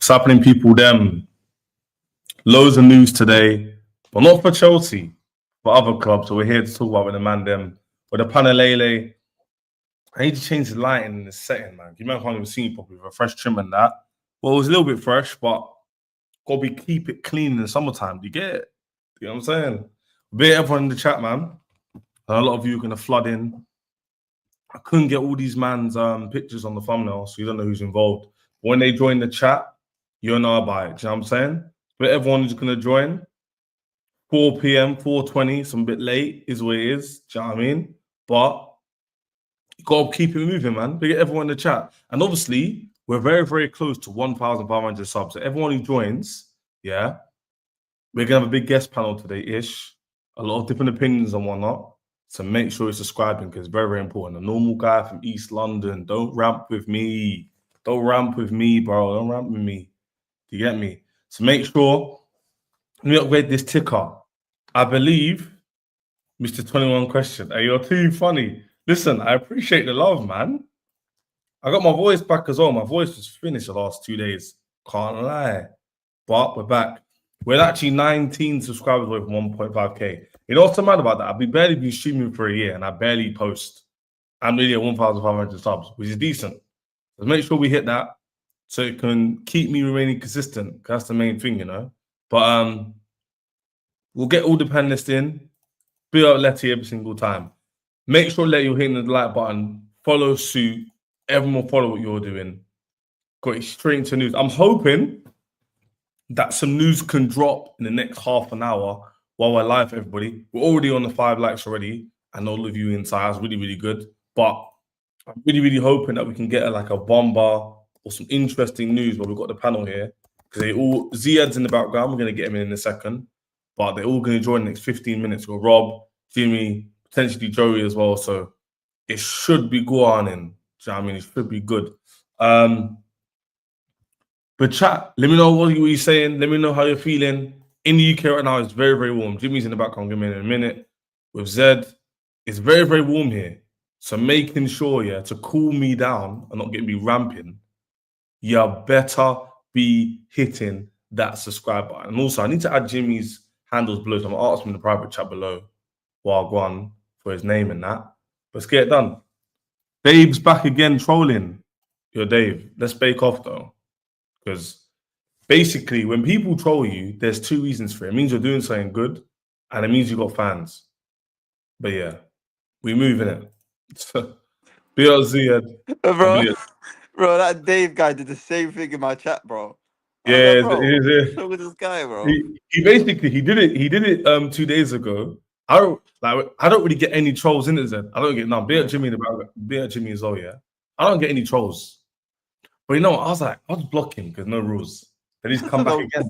What's happening, people? Loads of news today, but not for Chelsea, for other clubs. So we're here to talk about with the man with the Panelele. I need to change the lighting in the setting, man. You might can't even see me properly with a fresh trim and that. Well, it was a little bit fresh, but gotta keep it clean in the summertime. Do you get it? You know what I'm saying? Bit everyone in the chat, man. A lot of you are gonna flood in. I couldn't get all these man's pictures on the thumbnail, so you don't know who's involved. When they join the chat, you'll know about it. Do you know what I'm saying? But everyone who's going to join, 4 p.m., 4:20, some bit late is what it is. Do you know what I mean? But you got to keep it moving, man. Get everyone in the chat. And obviously, we're very, very close to 1,500 subs. So everyone who joins, yeah, we're going to have a big guest panel today-ish. A lot of different opinions and whatnot. So make sure you're subscribing because it's very, very important. A normal guy from East London, don't ramp with me. Don't ramp with me, bro. Don't ramp with me. Do you get me? So make sure we upgrade this ticker. I believe, Mr. 21 question. Hey, you're too funny. Listen, I appreciate the love, man. I got my voice back as well. My voice was finished the last 2 days. Can't lie. But we're back. We're actually 19 subscribers away from 1.5k. You know what's so mad about that? I've barely been streaming for a year and I barely post. I'm nearly at 1,500 subs, which is decent. So make sure we hit that so it can keep me remaining consistent. That's the main thing, you know. But we'll get all the panelists in. Be up Letty every single time. Make sure that you're hitting the like button. Follow suit. Everyone will follow what you're doing. Got it straight into news. I'm hoping that some news can drop in the next half an hour while we're live, everybody. We're already on the 5 likes already, and all of you inside. That's really, really good. But I'm really, really hoping that we can get a bomber or some interesting news while we've got the panel here. Because Ziad's in the background. We're going to get him in a second. But they're all going to join in the next 15 minutes. We've got Rob, Jimmy, potentially Joey as well. So it should be going in. Do you know what I mean? It should be good. But chat, let me know what you're saying. Let me know how you're feeling. In the UK right now, it's very, very warm. Jimmy's in the background. Give me in a minute. With Zed, it's very, very warm here. So making sure, yeah, to cool me down and not get me ramping, you better be hitting that subscribe button. And also, I need to add Jimmy's handles below. So I'm going to ask him in the private chat below while I go on for his name and that. Let's get it done. Dave's back again trolling. Yo, Dave, let's bake off though. Because basically, when people troll you, there's 2 reasons for it. It means you're doing something good, and it means you got fans. But yeah, we moving it. BLZ, bro, that Dave guy did the same thing in my chat, bro. Yeah, what's wrong with this guy, bro? He did it 2 days ago. I don't really get any trolls in it, Zed. I don't get none. Be at Jimmy in the background. Be at Jimmy as well, yeah. I don't get any trolls. But you know what? I was like, I'll just block him because no rules. Then he's come back again.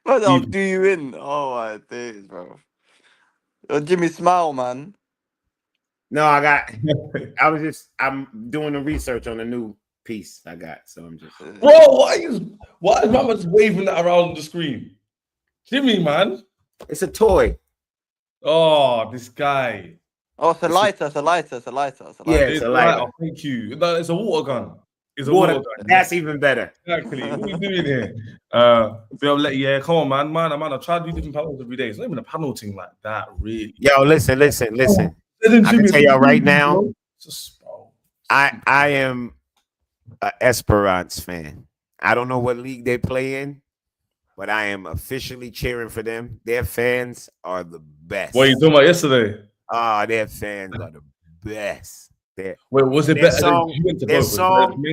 But I'll do you in. Oh my days, bro. Jimmy, smile, man. No, I'm doing the research on the new piece I got. So I'm just Bro, why is Mama just waving that around on the screen? Jimmy, man. It's a toy. Oh, this guy. Oh, it's a lighter. Yeah, it's a lighter. Thank you. No, it's a water gun. It's a water gun. That's even better. Exactly. What are you doing here? Come on, man. I try to do different panels every day. It's not even a panel thing like that, really. Yo, listen. I can tell y'all right now, I am an Esperance fan. I don't know what league they play in, but I am officially cheering for them. Their fans are the best. What are you talking about yesterday? Their fans are the best. Wait, was it better? Their song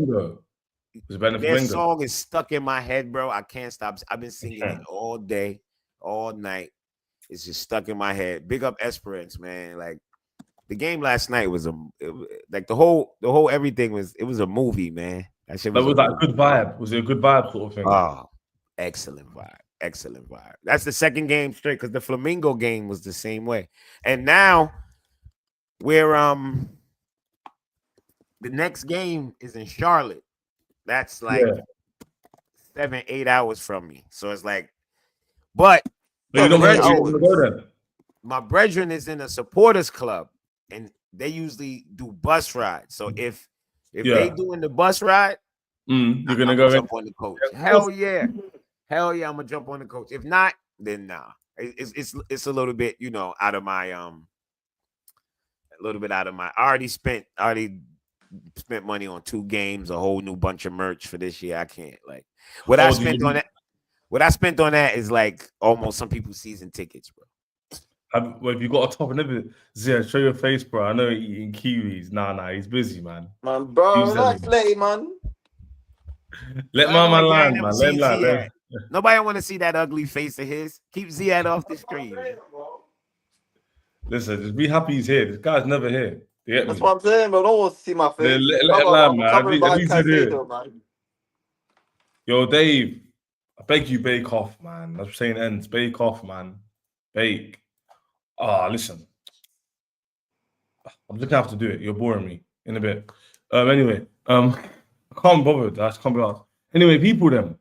is stuck in my head, bro. I can't stop. I've been singing it all day, all night. It's just stuck in my head. Big up Esperance, man. Like the game last night was the whole everything was. It was a movie, man. That shit was like a good vibe. Was it a good vibe sort of thing? Oh, excellent vibe. Excellent vibe. That's the second game straight because the Flamingo game was the same way. And now we're the next game is in Charlotte. That's like 7-8 hours from me. So it's like, but my brethren is in a supporters club and they usually do bus rides. So if they doing the bus ride, You're gonna I'm go jump on the coach. Hell yeah, I'm gonna jump on the coach. If not, then nah. It's a little bit, out of my a little bit out of my. I already spent money on 2 games, a whole new bunch of merch for this year. I can't what I spent on that. What I spent on that is like almost some people's season tickets, bro. Have you got a top and everything? Zia, show your face, bro. I know you're eating kiwis. Nah, he's busy, man. Man, bro, relax, lady, man. Let my man land, man. Let him land. Nobody want to see that ugly face of his. Keep Ziad off the screen. Listen, just be happy he's here. This guy's never here. That's what I'm saying, bro. Don't want to see my face. Let him land, man. Covering by Caicedo, man. Yo, Dave, I beg you, bake off, man. I'm saying ends. Bake off, man. Bake. Listen. I'm just gonna have to do it. You're boring me in a bit. Anyway, I can't bother. I can't be asked. Anyway, people, them.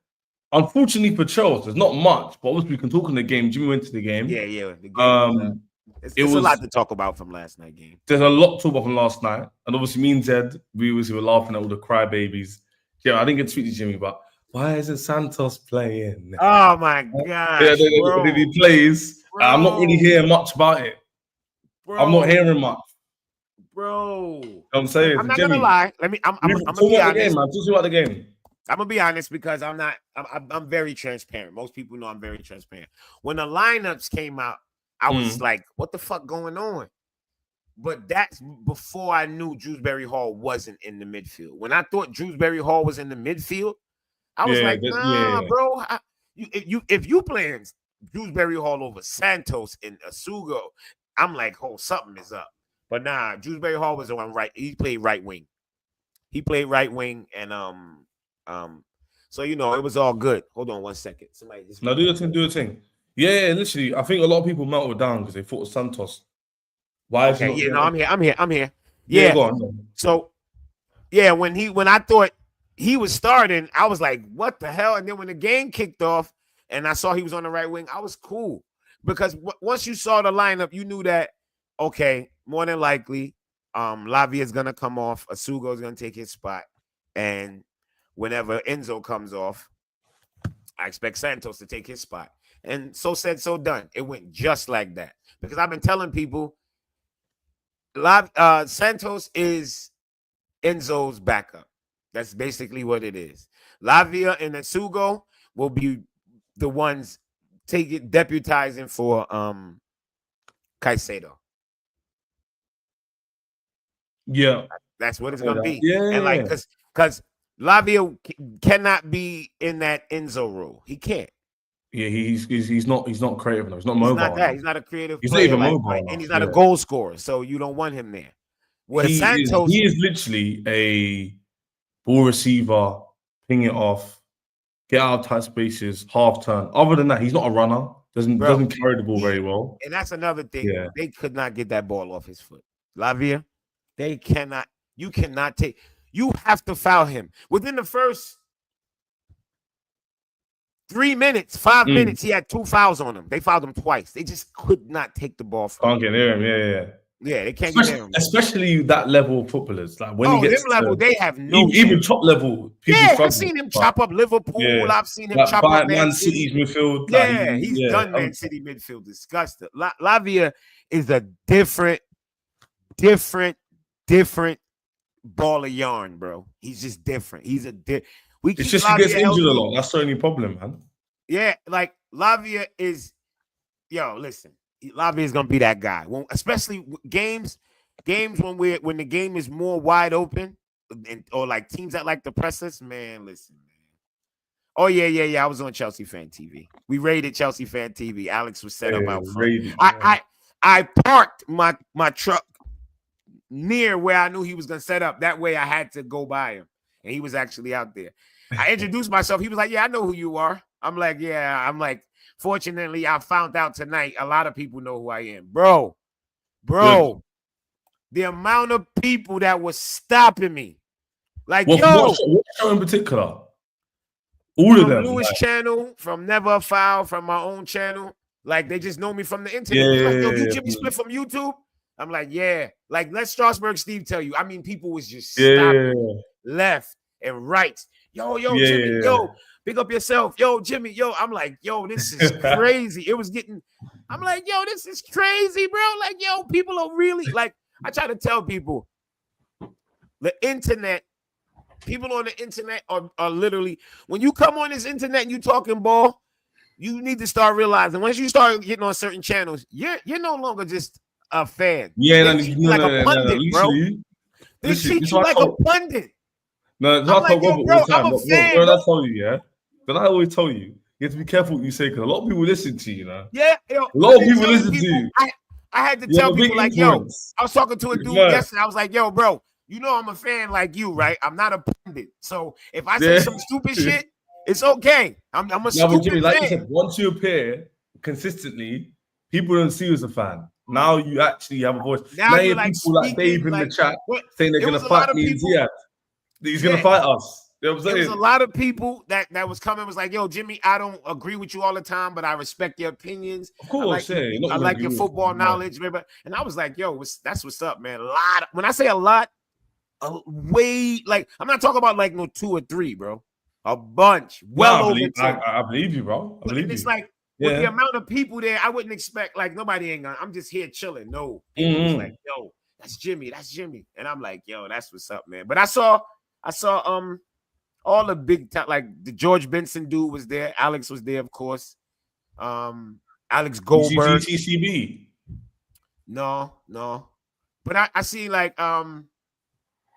Unfortunately for Chelsea, there's not much, but obviously we can talk in the game. Jimmy went to the game. Yeah. The game it's a lot to talk about from last night game. There's a lot to talk about from last night, and obviously me and Zed, we were laughing at all the crybabies. Yeah, I didn't get to speak to Jimmy, but why isn't Santos playing? Oh my god! Yeah, if he plays, I'm not really hearing much about it. Bro. I'm not hearing much, bro. I'm saying, I'm not gonna lie. I'm gonna be honest. Talk about the game. I'm gonna be honest because I'm very transparent. Most people know I'm very transparent. When the lineups came out, I was like, "What the fuck going on?" But that's before I knew Dewsbury Hall wasn't in the midfield. When I thought Dewsbury Hall was in the midfield, I was bro. If you playing Dewsbury Hall over Santos and Asugo, I'm like, oh, something is up. But nah, Dewsbury Hall was on right. He played right wing. And so it was all good. Hold on 1 second. Somebody just do your thing. Yeah, literally. I think a lot of people melted down because they thought of Santos. Why? Okay, I'm here. Yeah. Go on. So, when I thought he was starting, I was like, what the hell? And then when the game kicked off and I saw he was on the right wing, I was cool. Because once you saw the lineup, you knew that, okay, more than likely, Lavia is going to come off. Asugo is going to take his spot. And whenever Enzo comes off, I expect Santos to take his spot. And so said, so done. It went just like that. Because I've been telling people, Santos is Enzo's backup. That's basically what it is. Lavia and Asugo will be the ones deputizing for Caicedo. Yeah. That's what it's going to be. Yeah. And because Lavia cannot be in that Enzo role. He can't. Yeah, he's not creative enough. He's not mobile. He's not that. He's not a creative player. He's not even mobile. And he's not a goal scorer, so you don't want him there. Santos, he is literally a ball receiver, ping it off, get out of tight spaces, half turn. Other than that, he's not a runner. Doesn't carry the ball very well. And that's another thing. Yeah. They could not get that ball off his foot. Lavia, they cannot. You cannot take. You have to foul him within the first 3 minutes, 5 minutes. He had 2 fouls on him. They fouled him twice. They just could not take the ball from him. Can't get near him. Yeah, they can't get near him. Especially that level of footballers. Like when he gets them level, they have no. Even top level. I've seen him chop up Liverpool. Yeah. I've seen him chop up Man City's midfield. Yeah, he's done Man City midfield. Disgusting. Lavia is a different ball of yarn, bro. He's just different. He's a It's just he gets injured a lot. That's the only problem, man. Yeah, like Lavia is. Listen. Lavia is gonna be that guy. Especially games when the game is more wide open, or like teams that like to press us. Man, listen, man. Oh yeah. I was on Chelsea Fan TV. We raided Chelsea Fan TV. Alex was set up out front. I parked my truck near where I knew he was gonna set up. That way I had to go by him, and he was actually out there. I introduced myself. He was like, "Yeah, I know who you are." I'm like, "Yeah." I'm like, fortunately, I found out tonight a lot of people know who I am. Bro. Good. The amount of people that was stopping me. Like, what show in particular? All of them. Lewis channel, from Never a Foul, from my own channel. Like, they just know me from the internet. You Jimmy Split from YouTube? I'm like, yeah. Like, let Strasburg Steve tell you. I mean, people was just stopping left and right. yo, Jimmy, yo, big up yourself. Yo, Jimmy, yo. I'm like, yo, this is crazy. I'm like, yo, this is crazy, bro. Like, yo, people are really, like, I try to tell people, the internet, people on the internet are literally, when you come on this internet and you talking ball, you need to start realizing once you start getting on certain channels, you're no longer just a fan. Yeah, like a pundit, bro. They treat you like a pundit. No, I'm like, yo, bro, I'm a fan. Bro, I tell you, yeah. But I always tell you, you have to be careful what you say because a lot of people listen to you, Yeah, yo, a lot of people listen to you. I had to tell people like, yo, I was talking to a dude yesterday. I was like, yo, bro, you know I'm a fan like you, right? I'm not a pundit. So if I say some stupid shit, it's okay. I'm a stupid Jimmy, fan. like you said, once you appear consistently, people don't see you as a fan. Now you actually have a voice. Now you have people like Dave in the chat saying they're going to fight me and Ziad. He's going to fight us. You know what I'm saying? There was a lot of people that was coming, was like, yo, Jimmy, I don't agree with you all the time, but I respect your opinions. Of course, I like your football knowledge. And I was like, yo, that's what's up, man. When I say a lot, way, like, I'm not talking about like no 2 or 3, bro. A bunch. Over 10. I believe you, bro. I believe you. It's like, with the amount of people there, I wouldn't expect, like, nobody ain't gonna, I'm just here chilling. No. It was like, yo, that's Jimmy. And I'm like, yo, that's what's up, man. But I saw all the big time, like the George Benson dude was there. Alex was there, of course. Alex Goldberg. GTCB. No. But I see like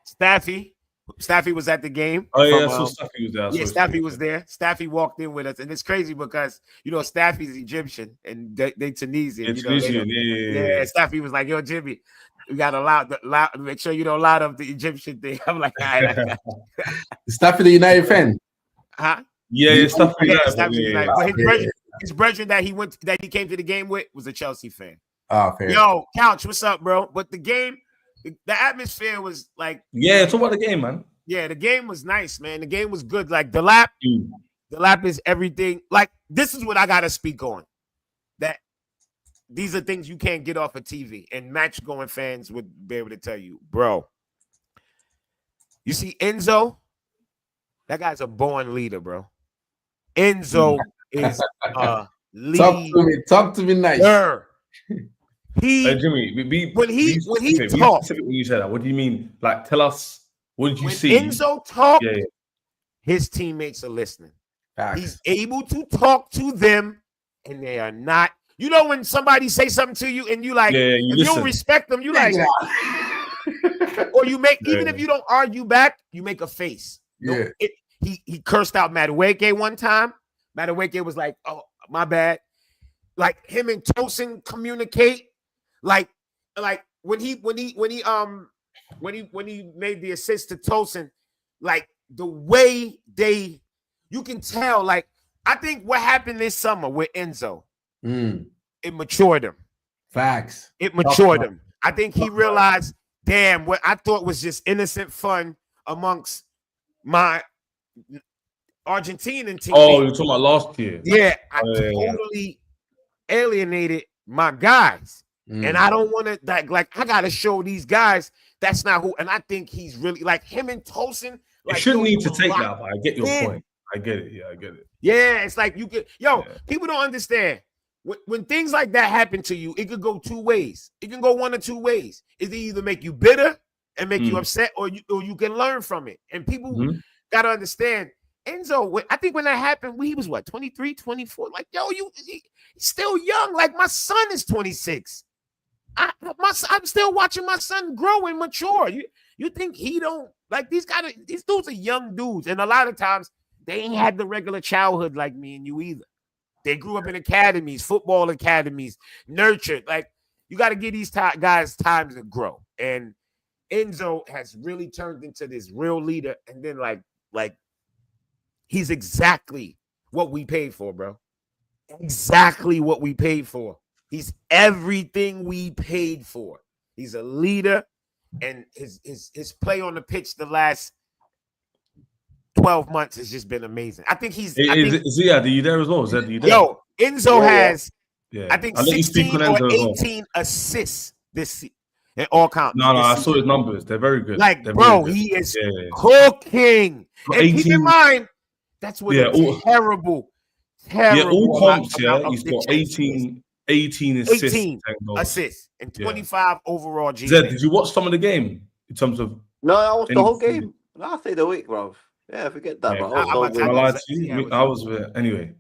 Staffy. Staffy was at the game. Oh yeah, so Staffy was there. Yeah, Staffy was there. Staffy walked in with us, and it's crazy because Staffy's Egyptian and they Tunisian. Yeah. Staffy was like, "Yo, Jimmy, we got to make sure you don't lie up the Egyptian thing." I'm like, "All right." Staffy the United fan. Huh? Yeah, Staffy United. But his brethren that he came to the game with was a Chelsea fan. Oh, fair. Yo, Couch, what's up, bro? But the game. The atmosphere was like, talk about the game, man. Yeah, the game was nice, man. The game was good. Like Delap is everything. Like, this is what I gotta speak on. That these are things you can't get off of TV, and match going fans would be able to tell you, bro. You see, Enzo, that guy's a born leader, bro. Enzo is a leader. Talk to me nice. Jimmy, when he talks, when you say that, what do you mean? Like, tell us, what did you see? Enzo talk, his teammates are listening. Facts. He's able to talk to them, and they are not. You know when somebody say something to you, and you like, if you don't respect them, you like, or you make even if you don't argue back, you make a face. Yeah. He cursed out Madueke one time. Madueke was like, "Oh, my bad." Like him and Tosin communicate. Like when he made the assist to Tosin, like the way you can tell. Like I think what happened this summer with Enzo, it matured him. Facts. It matured him. I think he realized, damn, what I thought was just innocent fun amongst my Argentinian team. Oh, you're talking about last year? Yeah, I totally alienated my guys. And I don't want to like I gotta show these guys that's not who. And I think he's really like him and Tosin. Like, you shouldn't need to take that, but I get your point. I get it. Yeah, I get it. Yeah, it's like you get people don't understand. When things like that happen to you, it could go 2 ways. It can go 1 or 2 ways. It either make you bitter and make you upset, or you can learn from it. And people gotta understand. Enzo, I think when that happened, he was what, 23, 24? Like, yo, he's still young. Like, my son is 26. I'm still watching my son grow and mature. You think he don't like these dudes are young dudes, and a lot of times they ain't had the regular childhood like me and you either. They grew up in academies, football academies, nurtured. Like you got to give these guys time to grow. And Enzo has really turned into this real leader, and then like he's exactly what we paid for, bro. Exactly what we paid for. He's everything we paid for. He's a leader, and his play on the pitch the last 12 months has just been amazing. I think he's. Ziad, are you there as well? Is that you there? Yo, Enzo has, I think, 16 or 18 assists this season. in all counts. No, I saw his numbers. They're very good. Like, They're bro, very good. he is cooking. And 18, keep in mind, that's what a terrible all comps, he's got 18 assists. 18 assists and 25 overall G. Zed, did you watch some of the game in terms of? No, I watched the whole game. No, I say the week, bro. Yeah, forget that, bro. I was anyway.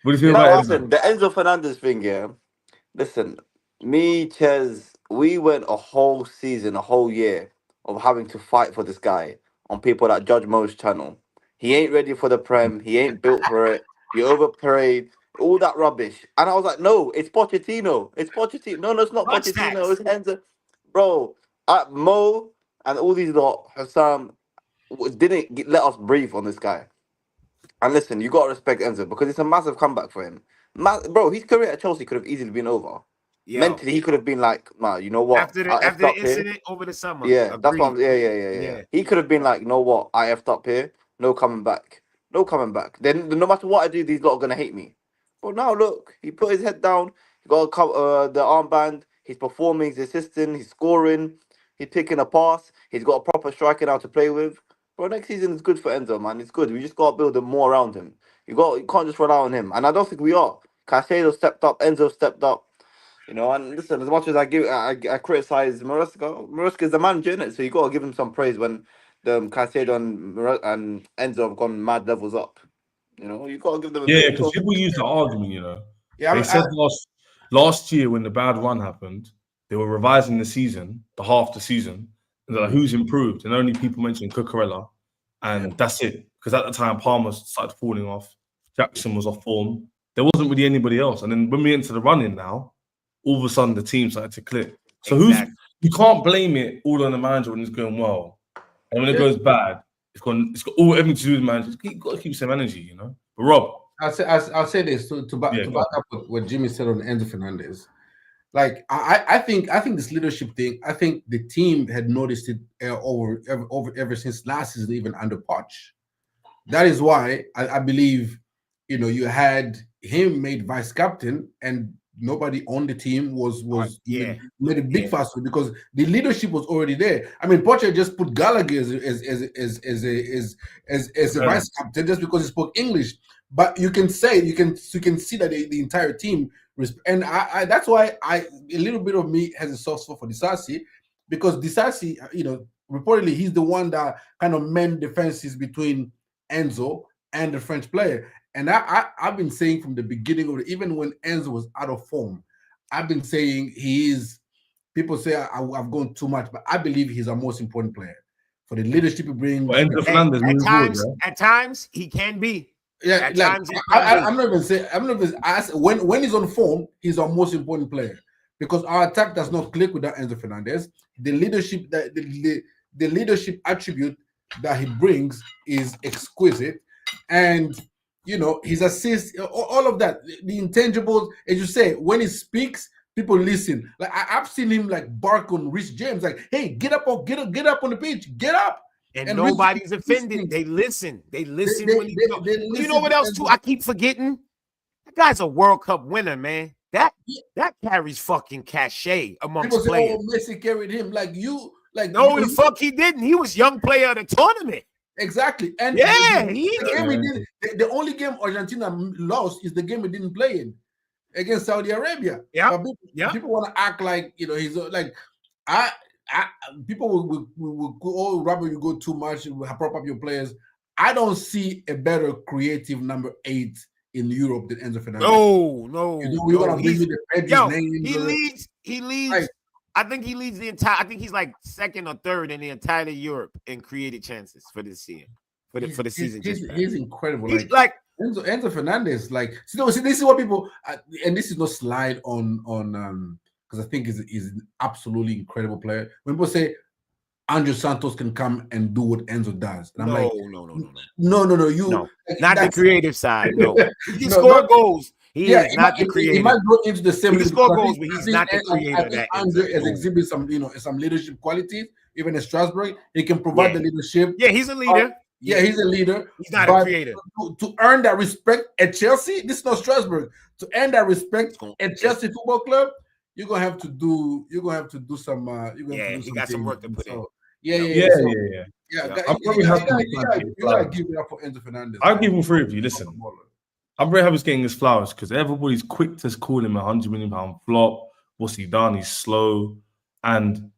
What do you feel about the Enzo Fernandez thing? Yeah, listen, me, Ches, we went a whole season, a whole year of having to fight for this guy on people that judge Mo's channel. He ain't ready for the Prem. He ain't built for it. You overpaid. All that rubbish. And I was like, no, it's Pochettino. It's Pochettino. No, it's not Pochettino. It's Enzo. Bro, Mo and all these lot, Hassan, didn't let us breathe on this guy. And listen, you got to respect Enzo because it's a massive comeback for him. Bro, his career at Chelsea could have easily been over. Mentally, he could have been like, nah, you know what? After the incident over the summer. Yeah, that's what yeah. He could have been like, you know what? I effed up here. No coming back. No coming back. Then no matter what I do, these lot are going to hate me. But now look, he put his head down. He got the armband. He's performing. He's assisting. He's scoring. He's picking a pass. He's got a proper striker now to play with. Bro, next season is good for Enzo, man. It's good. We just got to build more around him. You can't just rely on him. And I don't think we are. Caicedo stepped up. Enzo stepped up. You know, and listen, as much as I criticize Maresca is the manager, innit? So you got to give him some praise when the Caicedo and Enzo have gone mad levels up. You know, you got to give them. Because people use the argument. You know, they said last year when the bad run happened, they were revising the season, half the season, and they're like, who's improved? And only people mentioned Cucurella, and that's it. Because at the time, Palmer started falling off, Jackson was off form. There wasn't really anybody else. And then when we get into the running now, all of a sudden the team started to click. So you can't blame it all on the manager when it's going well, and when it goes bad, it's got all everything to do with the manager. You've got to keep the same energy, you know. But Rob, I'll say this to back up what Jimmy said on Enzo Fernandez. Like I think this leadership thing. I think the team had noticed it ever since last season, even under Poch. That is why I believe, you know, you had him made vice captain and nobody on the team made a big fuss because the leadership was already there. I mean, Pocher just put Gallagher as a vice captain just because he spoke English. But you can see that the entire team, and I that's why a little bit of me has a soft spot for Disasi, because Disasi, you know, reportedly he's the one that kind of mend defenses between Enzo and the French player. And I've been saying from the beginning of even when Enzo was out of form, I've been saying he is. People say I've gone too much, but I believe he's our most important player for the leadership he brings. Well, at times he can be. Yeah, I'm not even saying. When he's on form, he's our most important player because our attack does not click without Enzo Fernandez. The leadership the leadership attribute that he brings is exquisite, and you know, his assists, all of that, the intangibles, as you say, when he speaks, people listen. Like I've seen him like bark on Rich James, like, "Hey, get up on the pitch, get up!" And nobody's offended. They listen. They listen when he goes. You know what else too? I keep forgetting. That guy's a World Cup winner, man. That carries fucking cachet amongst people players. Say, Messi carried him no, the fuck he didn't. He was young player of the tournament. Exactly. And the only game Argentina lost is the game he didn't play in against Saudi Arabia. Yeah. People want to act like, you know, he's like, people will go, oh, Robert, you go too much, you prop up your players. I don't see a better creative number 8 in Europe than Enzo Fernandez. No. You want to bring me the names. He leads. Like, I think he leads the entire. I think he's like second or third in the entire Europe in created chances for this season. For the season, he's incredible. He's like Enzo Fernandez. Like, see, this is what people, and this is no slide on because I think he's an absolutely incredible player. When people say Andrew Santos can come and do what Enzo does, and I'm no. Like, not the creative side. No, he can score goals. He is not the creator. He might go into the same. He can score goals, but he's not the creator. I think Andre has exhibited some leadership qualities. Even in Strasbourg, he can provide the leadership. Yeah, he's a leader. Yeah, he's a leader. He's not a creator. To earn that respect at Chelsea, this is not Strasbourg. To earn that respect at Chelsea Football Club, you're gonna have to do some. He got some work to put in. Yeah. I'm probably happy. You gotta give it up for Enzo Fernandez. I'll give him 3 of you. Listen, I'm very happy he's getting his flowers because everybody's quick to call him a £100 million flop. What's he done? He's slow. And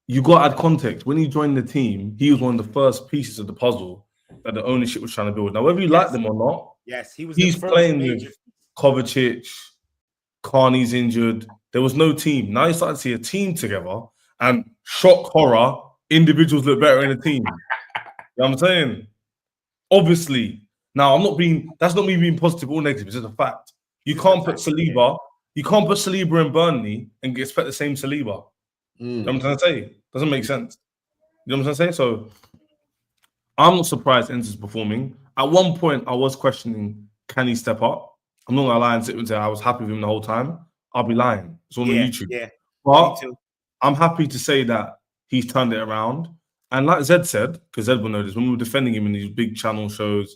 you got to add context. When he joined the team, he was one of the first pieces of the puzzle that the ownership was trying to build. Now, whether you like them or not, he's playing with Kovacic, Carney's injured. There was no team. Now you start to see a team together and shock horror, individuals look better in a team. You know what I'm saying? Obviously. Now, that's not me being positive or negative. It's just a fact. You can't put Saliba in Burnley and expect the same Saliba. You know what I'm trying to say? Doesn't make sense. You know what I'm trying to say? So I'm not surprised Enzo's performing. At one point, I was questioning, can he step up? I'm not going to lie and sit and say I was happy with him the whole time. I'll be lying. It's on YouTube. Yeah. But I'm happy to say that he's turned it around. And like Zed said, because Zed will know this, when we were defending him in these big channel shows,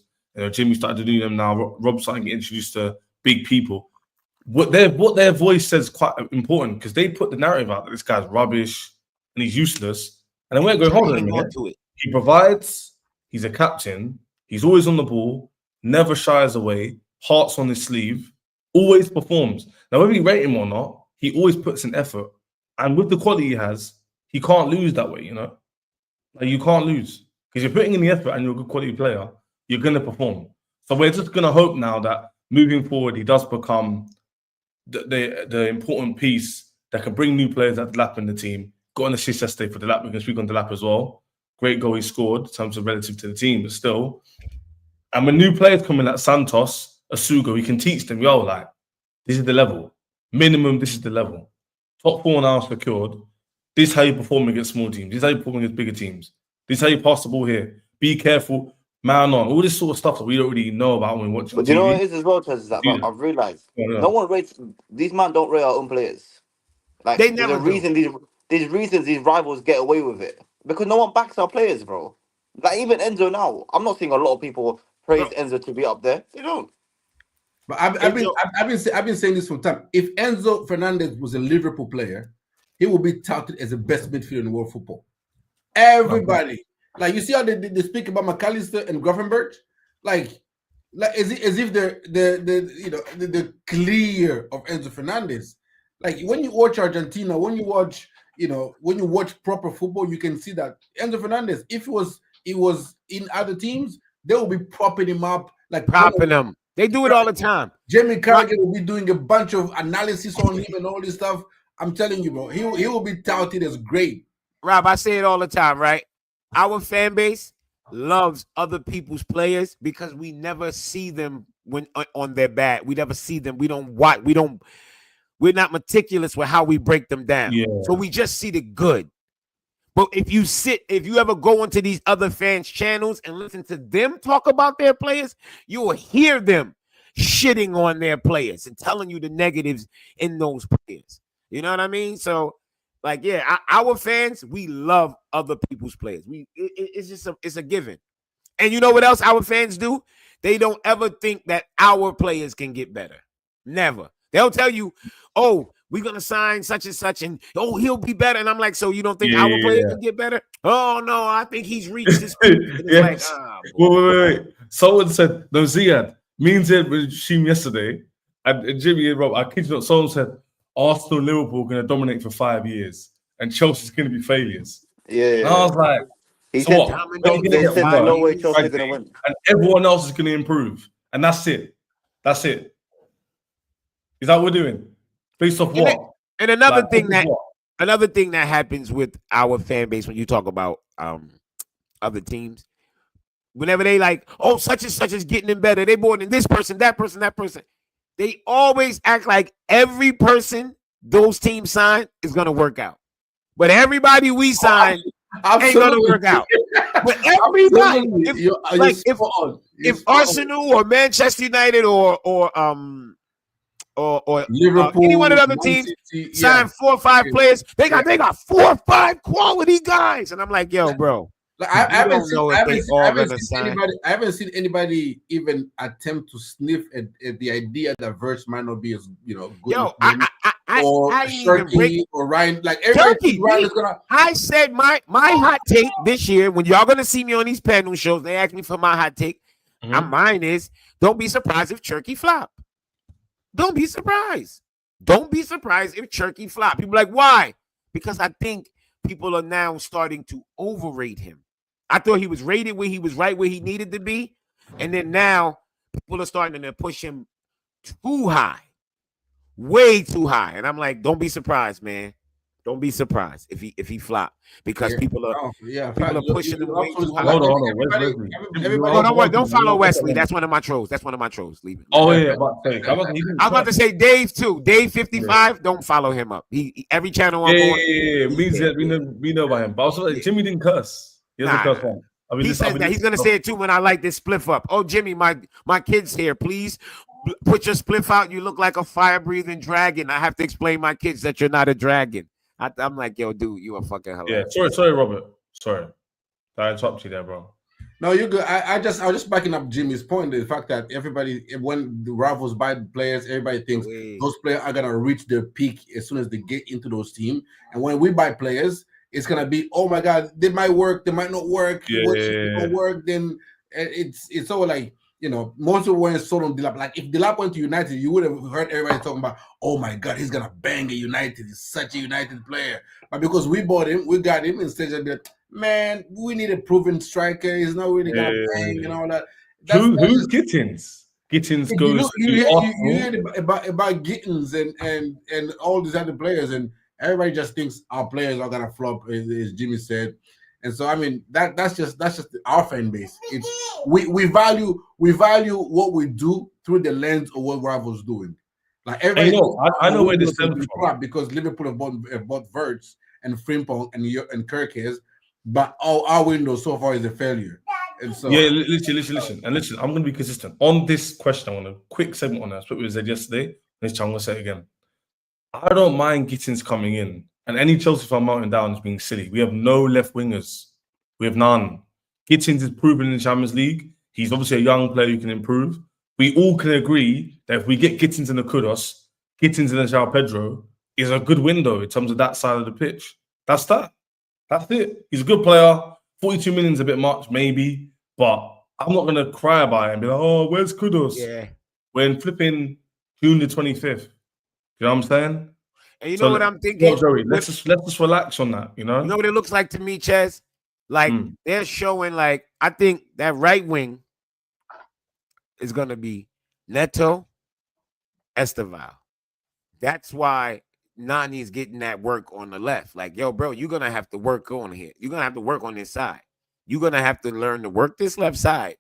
Jimmy started to do them now, Rob's starting to get introduced to big people. What their voice says is quite important because they put the narrative out that this guy's rubbish and he's useless. And then we're going, hold on a minute. He provides, he's a captain, he's always on the ball, never shies away, hearts on his sleeve, always performs. Now, whether you rate him or not, he always puts in effort. And with the quality he has, he can't lose that way, Like, you can't lose. Because you're putting in the effort and you're a good quality player, you're going to perform. So we're just going to hope now that moving forward, he does become the important piece that can bring new players at Delap in the team. Got an assist yesterday for Delap. We can speak on Delap as well. Great goal he scored in terms of relative to the team, but still. And when new players come in like Santos, Asugo, we can teach them, this is the level. Minimum, this is the level. Top 4 now secured. This is how you perform against small teams. This is how you perform against bigger teams. This is how you pass the ball here. Be careful. Man on. All this sort of stuff that we don't really know about when we watch. But you know what it is as well, Tez, is that I've realised no one rates, these men don't rate our own players. Like, they never there's reasons these rivals get away with it. Because no one backs our players, bro. Like, even Enzo now, I'm not seeing a lot of people praise Enzo to be up there. They don't. But I've been saying this for time. If Enzo Fernandez was a Liverpool player, he would be touted as the best midfielder in world football. Everybody, like, you see how they speak about McAllister and Gravenberch, like as if they're the clear of Enzo Fernandez. Like, when you watch Argentina, when you watch proper football, you can see that Enzo Fernandez, if he was in other teams, they will be propping him up, like propping him. They do it all the time. Jamie Carragher will be doing a bunch of analysis on him and all this stuff. I'm telling you, bro, he will be touted as great. Rob, I say it all the time, right? Our fan base loves other people's players because we never see them when on their bad. We never see them. We don't watch. We're not meticulous with how we break them down. Yeah. So we just see the good. But if you ever go into these other fans' channels and listen to them talk about their players, you will hear them shitting on their players and telling you the negatives in those players. You know what I mean? So, like, yeah, our fans, we love other people's players. It's a given. And you know what else our fans do? They don't ever think that our players can get better. Never. They'll tell you, oh, we're going to sign such and such, and, oh, he'll be better. And I'm like, so you don't think our players can get better? Oh, no, I think he's reached his peak. It's like, wait. Someone said, no, Ziad, me and Ziad were streaming yesterday, and Jimmy and Rob, I kid you not, someone said, Arsenal and Liverpool are going to dominate for 5 years, and Chelsea's going to be failures. Yeah. And I was like, he said, no way Chelsea's going to win. And everyone else is going to improve. And that's it. That's it. Is that what we're doing? Based off what? And another thing that happens with our fan base when you talk about other teams, whenever they like, oh, such and such is getting them better, they more than this person, that person, that person. They always act like every person those teams sign is going to work out. But everybody we sign ain't going to work out. But everybody, if Arsenal or Manchester United or Liverpool, any one of the other teams sign 4 or 5 players, they got 4 or 5 quality guys. And I'm like, yo, bro, Like I haven't seen anybody even attempt to sniff at the idea that Verts might not be as good or Shirky or Ryan. Like everybody Ryan is gonna. I said my hot take this year when y'all gonna see me on these panel shows. They ask me for my hot take. Mine is don't be surprised if Cherky flop. Don't be surprised. Don't be surprised if Cherky flop. People are like, why? Because I think people are now starting to overrate him. I thought he was rated where he was right where he needed to be. And then now people are starting to push him too high. Way too high. And I'm like, don't be surprised, man. Don't be surprised if he flop. Because people are pushing him way too high. Hold on. Don't follow Wesley. That's one of my trolls. Leave it. Oh, yeah. I was about to say Dave too. Dave 55, don't follow him up. He every channel on board. Yeah. We know about him. But also, Jimmy didn't cuss. He says that he's gonna say it too when I like this spliff up. Oh, Jimmy, my kids here, please put your spliff out. You look like a fire-breathing dragon. I have to explain my kids that you're not a dragon. I'm like, yo, dude, you are fucking hilarious. Yeah, sorry, Robert. Sorry, I interrupted you there, bro. No, you're good. I was just backing up Jimmy's point. The fact that everybody, when the rivals buy players, everybody thinks those players are gonna reach their peak as soon as they get into those teams. And when we buy players, it's gonna be, oh my god, they might work, they might not work. What if it don't work? Then it's all like, most of when sold on Delap. Like if Delap went to United, you would have heard everybody talking about, oh my god, he's gonna bang a United. He's such a United player. But because we bought him, we got him instead of that. Man, we need a proven striker. He's not really gonna bang and all that. Who's Gittens? Gittens goes. You hear about Gittens and all these other players, and everybody just thinks our players are gonna flop, as Jimmy said. And so I mean that's just our fan base. It's we value what we do through the lens of what rivals doing. Like everybody, I know where this stems from because Liverpool have bought Verts and Frimpong and Kirkes, but all our window so far is a failure. And so listen. And listen, I'm gonna be consistent on this question. I want a quick segment on that. That's what we said yesterday. I'm gonna say it again. I don't mind Gittens coming in. And any Chelsea fan mounting down is being silly. We have no left wingers. We have none. Gittens is proven in the Champions League. He's obviously a young player who can improve. We all can agree that if we get Gittens in the Kudos, Gittens in the João Pedro is a good window in terms of that side of the pitch. That's that. That's it. He's a good player. 42 million is a bit much, maybe. But I'm not going to cry about it and be like, oh, where's Kudos? Yeah. When flipping June the 25th. You know what I'm saying? And you know what I'm thinking? Joey, let's just relax on that, You know what it looks like to me, Ches? Like they're showing, like, I think that right wing is gonna be Neto, Esteval. That's why Nani is getting that work on the left. Like, yo, bro, you're gonna have to work on here. You're gonna have to work on this side. You're gonna have to learn to work this left side,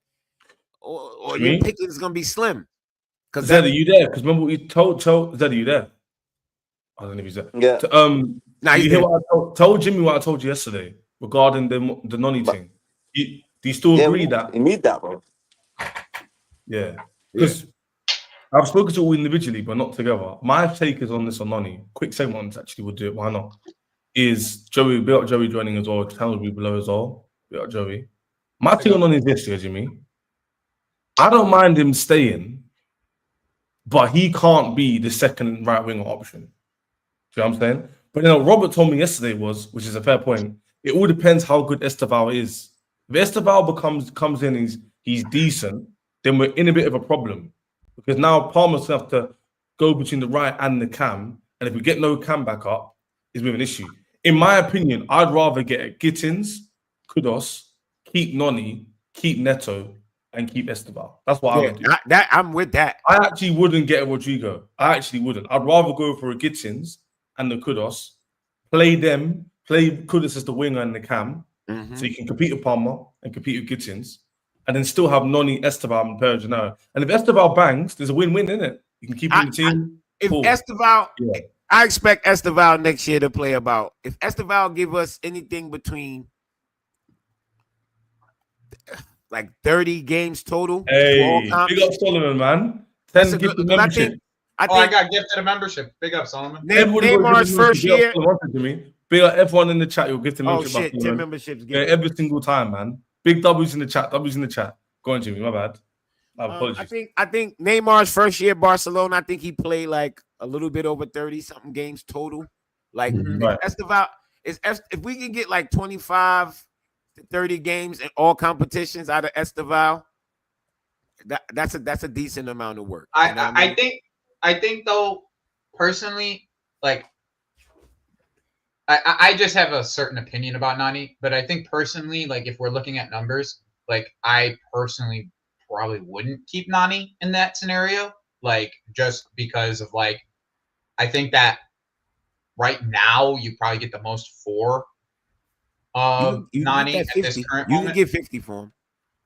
or your picking is gonna be slim. Because Zed, are you there? Because remember what you told Zed, are you there? I don't know if he's there. Yeah. You hear what I told Jimmy what I told you yesterday regarding the Noni thing? Do you still agree that? You need that, bro. Yeah. Because I've spoken to all individually, but not together. My take is on this on Noni. Quick segment on this, actually, we'll do it. Why not? Is Joey, bit up Joey joining as well. Channel will be below as well. Bit up Joey. My take on Noni is this, Jimmy. I don't mind him staying, but he can't be the second right winger option. You know what I'm saying? But Robert told me yesterday which is a fair point, it all depends how good Esteval is. If Esteval comes in and he's decent, then we're in a bit of a problem. Because now Palmer's going to have to go between the right and the cam, and if we get no cam back up, it's a bit of an issue. In my opinion, I'd rather get Gittens, Kudos, keep Noni, keep Neto, and keep Esteval. That's what I would do. I'm with that. I actually wouldn't get a Rodrigo. I actually wouldn't. I'd rather go for a Gittens and the Kudos, play Kudos as the winger and the cam, so you can compete with Palmer and compete with Gittens, and then still have Noni, Esteval, and Perigino. And if Esteval bangs, there's a win-win, isn't it? You can keep him in the team. Esteval, I expect Esteval next year to play about. If Esteval give us anything between like 30 games total. Hey, big up Solomon, man. 10 gift membership. I got gifted a membership. Big up, Solomon. Neymar's first year. Big up everyone in the chat. You'll get the Oh membership. shit, 10 memberships. Yeah, every single time, man. Big W's in the chat. W's in the chat. Go on, Jimmy. My bad. Apologies. I think Neymar's first year at Barcelona, I think he played like a little bit over 30-something games total. Like Right. if we can get like 25 to 30 games in all competitions out of Esteval, that's a decent amount of work. I think though, personally, like I just have a certain opinion about Nani, but I think personally, like if we're looking at numbers, like I personally probably wouldn't keep Nani in that scenario, like just because of like I think that right now you probably get the most for Nani at this current moment. You can get 50 for him.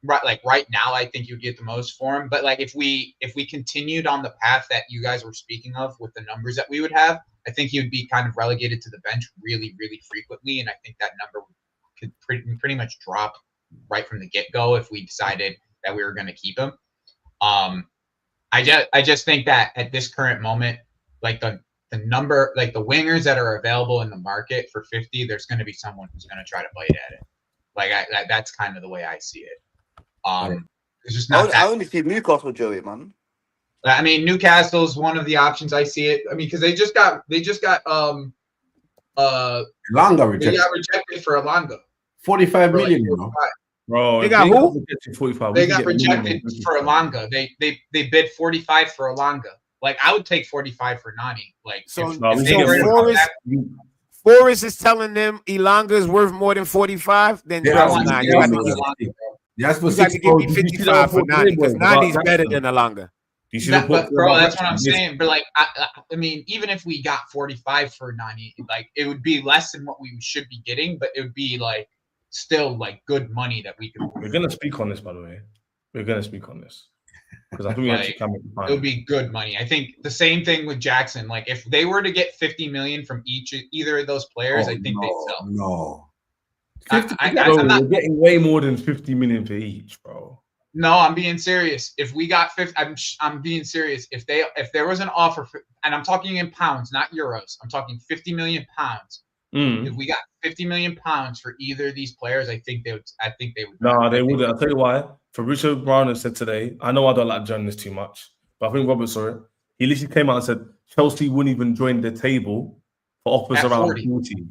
Right, like right now, I think you get the most for him. But like if we continued on the path that you guys were speaking of with the numbers that we would have, I think he would be kind of relegated to the bench really, really frequently, and I think that number could pretty much drop right from the get-go if we decided that we were going to keep him. I just think that at this current moment, like the number, like the wingers that are available in the market for 50, there's going to be someone who's going to try to bite at it. Like that's kind of the way I see it. It's just not. I only see Newcastle, Joey, man. I mean, Newcastle's one of the options. I see it. I mean, because they just got Elanga rejected. They got rejected for Elanga. 45 million, you know. Bro, they got who? 45. They got rejected for Elanga. They bid 45 for Elanga. Like I would take 45 for Nani. Like so Forrest is telling them Elanga is worth more than 45. Then you got to give me 55 for Nani because Nani's better than Elanga. But bro, that's what I'm saying. But like, I mean, even if we got 45 for Nani, like it would be less than what we should be getting, but it would be like still like good money that we could. We're gonna speak on this, by the way. We're gonna speak on this because I think we actually come. It would be good money. I think the same thing with Jackson. Like if they were to get 50 million from either of those players, I think they'd sell. No. 50, I'm not getting way more than 50 million for each, bro. No, I'm being serious. If we got 50, I'm being serious. If there was an offer for, and I'm talking in pounds, not euros. I'm talking 50 million pounds. If we got 50 million pounds for either of these players, I think they would. No, they wouldn't. I'll tell you why. Fabricio Brown said today. I know I don't like journalists too much, but I think Robert saw it. He literally came out and said Chelsea wouldn't even join the table for offers around 40.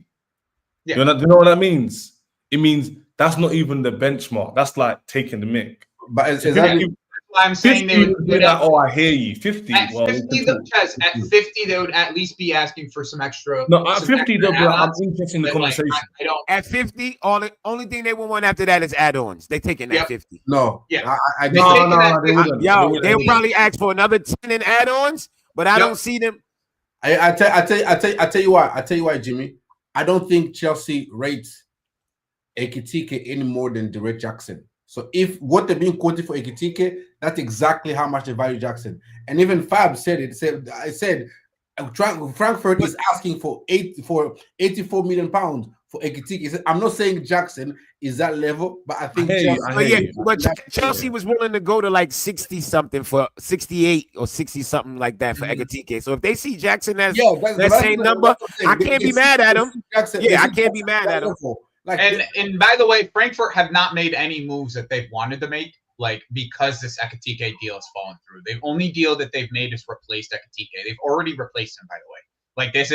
Yeah. You know what that means? It means that's not even the benchmark. That's like taking the mick. But that's why I'm saying they would be like, oh, I hear you. 50. At 50, at 50, they would at least be asking for some extra. No, at 50, they'll be like, I'm interested in the conversation. I don't. At 50, only thing they will want after that is add-ons. They taking that 50. No. Yeah. They'll probably ask for another 10 in add-ons, but I don't see them. I tell you why, Jimmy. I don't think Chelsea rates Ekitike any more than Derek Jackson. So if what they're being quoted for Ekitike, that's exactly how much they value Jackson. And even Fab said it. I said Frankfurt is asking for 84 million pounds for Ekitike. He said, I'm not saying Jackson is that level, but I think Chelsea was willing to go to like 60 something for 68 or 60 something like that for Ekitike. So if they see Jackson as that same number, I can't be mad at him. I can't be mad at him. And by the way, Frankfurt have not made any moves that they've wanted to make, like because this Ekitike deal has fallen through. The only deal that they've made is replaced Ekitike. They've already replaced him, by the way. Like this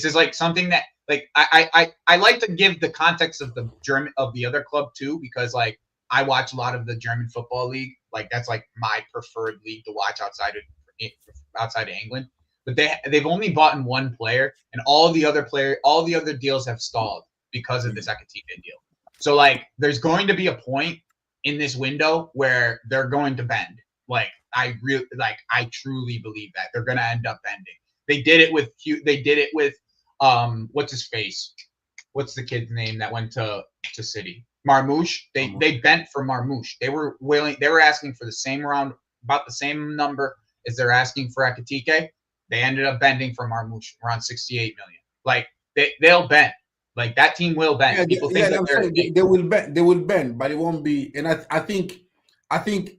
is like something that like I like to give the context of the other club too, because like I watch a lot of the German football league. Like that's like my preferred league to watch outside of England. But they've only bought in one player, and all the other deals have stalled because of this Ekitike deal. So like there's going to be a point in this window where they're going to bend. Like I truly believe that they're going to end up bending. They did it with what's his face? What's the kid's name that went to City? Marmouche. They bent for Marmouche. They were asking for the same about the same number as they're asking for Ekitike. They ended up bending for Marmouche around 68 million. Like they'll bend. Like that team will bend. People think that they will bend. They will bend, but it won't be. And I think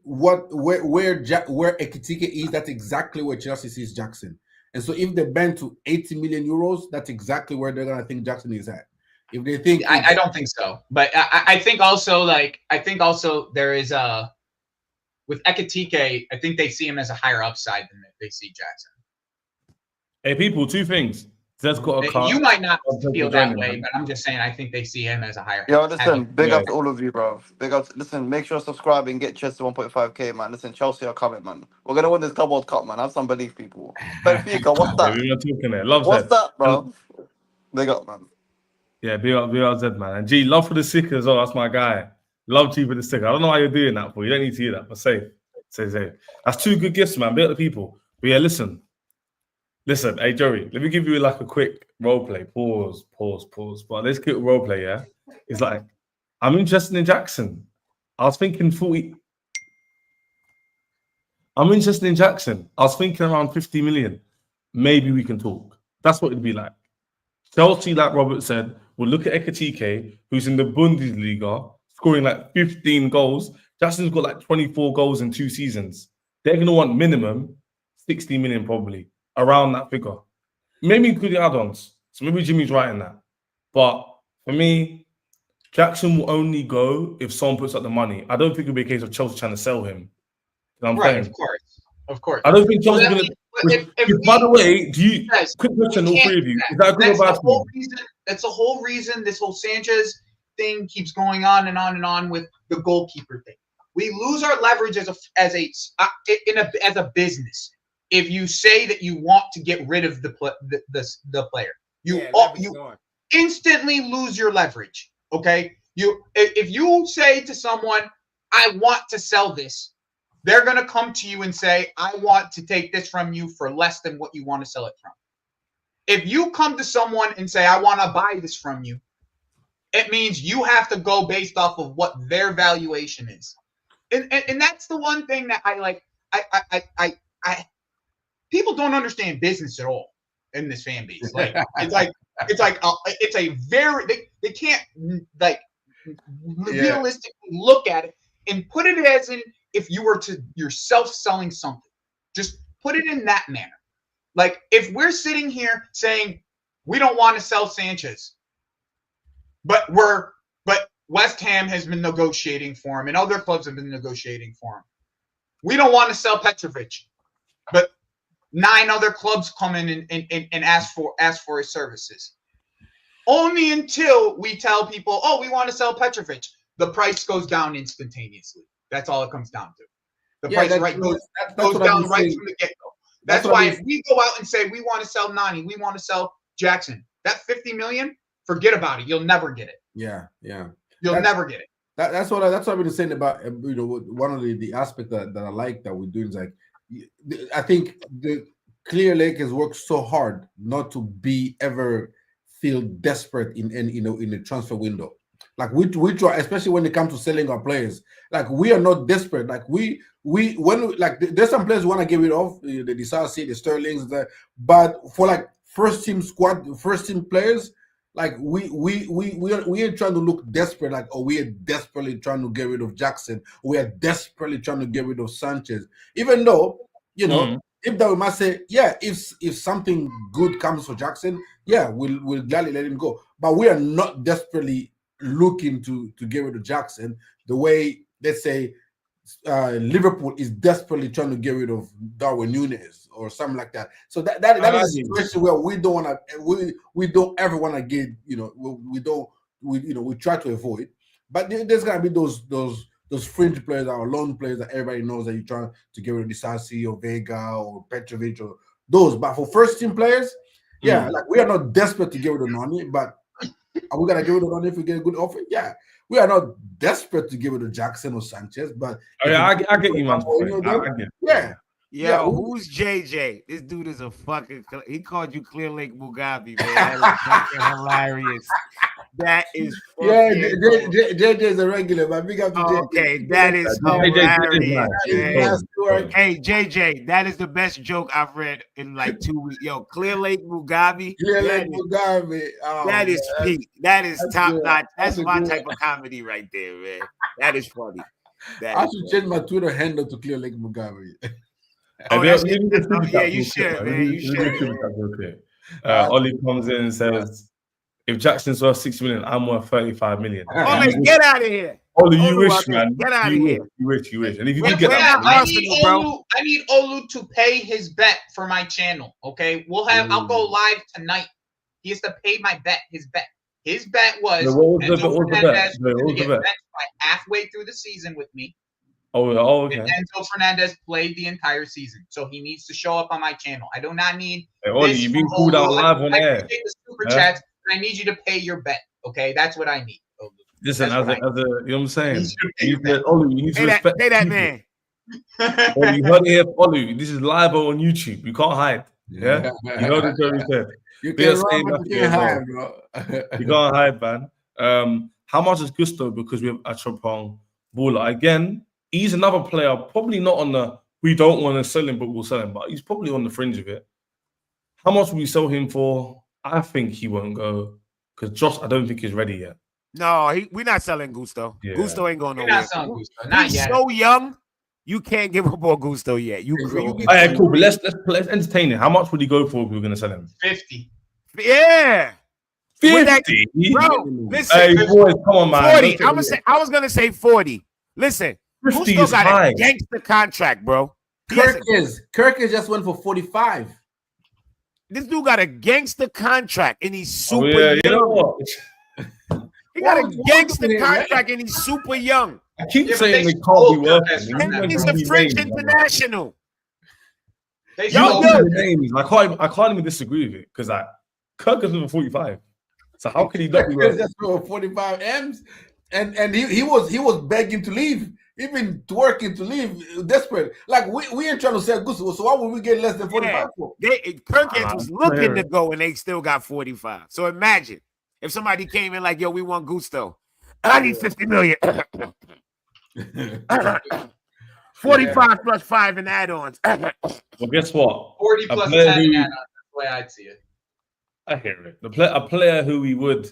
where Ekitike is, that's exactly where Chelsea sees Jackson. And so if they bend to 80 million euros, that's exactly where they're gonna think Jackson is at. If they think I don't think so. But I think also there is with Ekitike, I think they see him as a higher upside than they see Jackson. Hey, people, two things. Zed's got a car. You might not feel that way, but I'm just saying I think they see him as a higher. Yo, listen, big up to all of you, bro. Big up. Listen, make sure to subscribe and get Chelsea 1.5k, man. Listen, Chelsea are coming, man. We're gonna win this Club World Cup, man. Have some belief, people. Benfica, what's that? We were talking there. Love what's Zed. that, bro? Big up, man. Yeah, big up Zed, man. And G, love for the sticker as well. That's my guy. Love G for the sticker. I don't know why you're doing that for. You don't need to hear that, but say. That's two good gifts, man. Big up the people. But yeah, listen. Hey, Joey, let me give you like a quick role play. Pause. But let's get a role play, yeah? It's like, I'm interested in Jackson. I was thinking 40. I'm interested in Jackson. I was thinking around 50 million. Maybe we can talk. That's what it'd be like. Chelsea, like Robert said, will look at Ekitike, who's in the Bundesliga, scoring like 15 goals. Jackson's got like 24 goals in 2 seasons. They're going to want minimum 60 million probably, around that figure. Maybe including add-ons. So maybe Jimmy's right in that. But for me, Jackson will only go if someone puts up the money. I don't think it'll be a case of Chelsea trying to sell him. You know what I'm saying? Of course. I don't think Chelsea's going to... By the way, quick question, all three of you. Is that a good or bad thing? That's the whole reason this whole Sanchez thing keeps going on and on and on with the goalkeeper thing. We lose our leverage as a business. If you say that you want to get rid of the player, you instantly lose your leverage. Okay, if you say to someone, "I want to sell this," they're gonna come to you and say, "I want to take this from you for less than what you want to sell it from." If you come to someone and say, "I want to buy this from you," it means you have to go based off of what their valuation is. And that's the one thing that I like. I people don't understand business at all in this fan base. Like it's a very they can't like realistically look at it and put it as in if you were to yourself selling something. Just put it in that manner. Like if we're sitting here saying we don't want to sell Sanchez, but West Ham has been negotiating for him, and other clubs have been negotiating for him. We don't want to sell Petrovic, but 9 other clubs come in and ask for his services. Only until we tell people, "Oh, we want to sell Petrovic," the price goes down instantaneously. That's all it comes down to. The price goes down right from the get-go. That's why if we go out and say we want to sell Nani, we want to sell Jackson, that 50 million, forget about it. You'll never get it. Yeah. You'll never get it. That's what I've been saying about one of the aspects that I like that we're doing is like I think the Clear Lake has worked so hard not to be ever feel desperate in the transfer window. Like we try, especially when it comes to selling our players. Like we are not desperate. Like there's some players we want to get rid of, the Disasi, the Sterlings, but for like first team players. Like we ain't trying to look desperate, like, oh, we are desperately trying to get rid of Jackson. We are desperately trying to get rid of Sanchez. Even though, if that we must say, yeah, if something good comes for Jackson, yeah, we'll gladly let him go. But we are not desperately looking to get rid of Jackson the way, let's say, Liverpool is desperately trying to get rid of Darwin Núñez or something like that. So that is a situation where we don't want to, we don't ever want to get, we try to avoid. But there's gonna be those fringe players or lone players that everybody knows that you're trying to get rid of Disasi or Vega or Petrovic or those. But for first team players, like we are not desperate to get rid of Nani, but are we gonna get rid of Nani if we get a good offer? Yeah. We are not desperate to give it to Jackson or Sanchez, but I get you, man. Yeah, who's JJ? This dude is a fucking. He called you Clear Lake Mugabe, man. That is fucking hilarious. That is JJ is a regular, but big up to JJ. Okay, that is hilarious. Hey, JJ, that is the best joke I've read in like 2 weeks. Yo, Clear Lake Mugabe. That is peak. That is top notch. That's my type of comedy right there, man. That is funny. I should change my Twitter handle to Clear Lake Mugabe. Yeah, you should, man. You should. Ollie comes in and says, if Jackson's worth 60 million, I'm worth 35 million. Ollie, get out of here. Ollie, you wish, man. Get out of here. You wish. And if you Yeah, do get that, I need Olu to pay his bet for my channel. Okay, I'll go live tonight. He has to pay my bet. His bet was Enzo Fernandez to get benched by halfway through the season with me. Okay. And Enzo Fernandez played the entire season, so he needs to show up on my channel. I do not need. Hey, Ollie, you've been called out live on air. I appreciate the super chats. I need you to pay your bet. Okay, that's what I need. Listen, you know what I'm saying? You need to respect. Say that, man. Ollie, you heard it here, Ollie. This is live on YouTube. You can't hide. Yeah, you heard it here. You can't hide, bro. You can't hide, man. How much is Gusto? Because we have Achapong Bula again. He's another player, probably not on the. We don't want to sell him, but we'll sell him. But he's probably on the fringe of it. How much will we sell him for? I think he won't go because Josh. I don't think he's ready yet. No, we're not selling Gusto. Yeah. Gusto ain't going nowhere. We're not selling Gusto. Not He's yet. so young. You can't give up on Gusto yet. All right, cool. But let's entertain it. How much would he go for if we were going to sell him? 50. Yeah. 50? Bro, listen. Hey, boys, come on, man. 40. I was going to say 40. Listen. 50 Gusto is got high. a gangster contract, bro. Kirk just went for 45. This dude got a gangster contract and he's super young. You know what? He got a gangster contract and he's super young. I keep saying they can't be worth it. And he's a French international. Names. I can't even disagree with it because Kirk is over 45. So how can he not be worth it? Just for 45 M's, and he was begging to leave, even working to leave, desperate. Like we ain't trying to sell Gusto, so why would we get less than 45 for? Kirk was looking to go and they still got 45. So imagine if somebody came in like, yo, we want Gusto. I need 50 million. 45 plus 5 in add-ons. Well, guess what? 40 plus 10 in add-ons. That's the way I'd see it. I hear it. A player who we would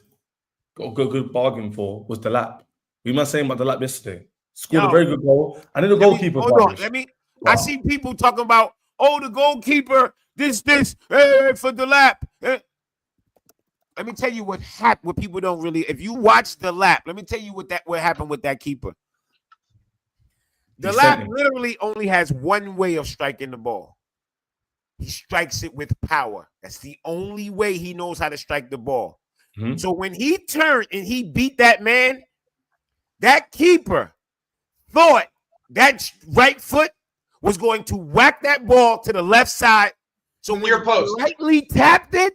got a good bargain for was Delap. We must say about Delap yesterday. Scored a very good goal. I need a goalkeeper. Hold on. I see people talking about, the goalkeeper, this, for Delap. Let me tell you what happened. What people don't really. If you watch Delap, let me tell you what happened with that keeper. Delap literally only has one way of striking the ball. He strikes it with power. That's the only way he knows how to strike the ball. Mm-hmm. So when he turned and he beat that man, that keeper thought that right foot was going to whack that ball to the left side. So when he lightly tapped it,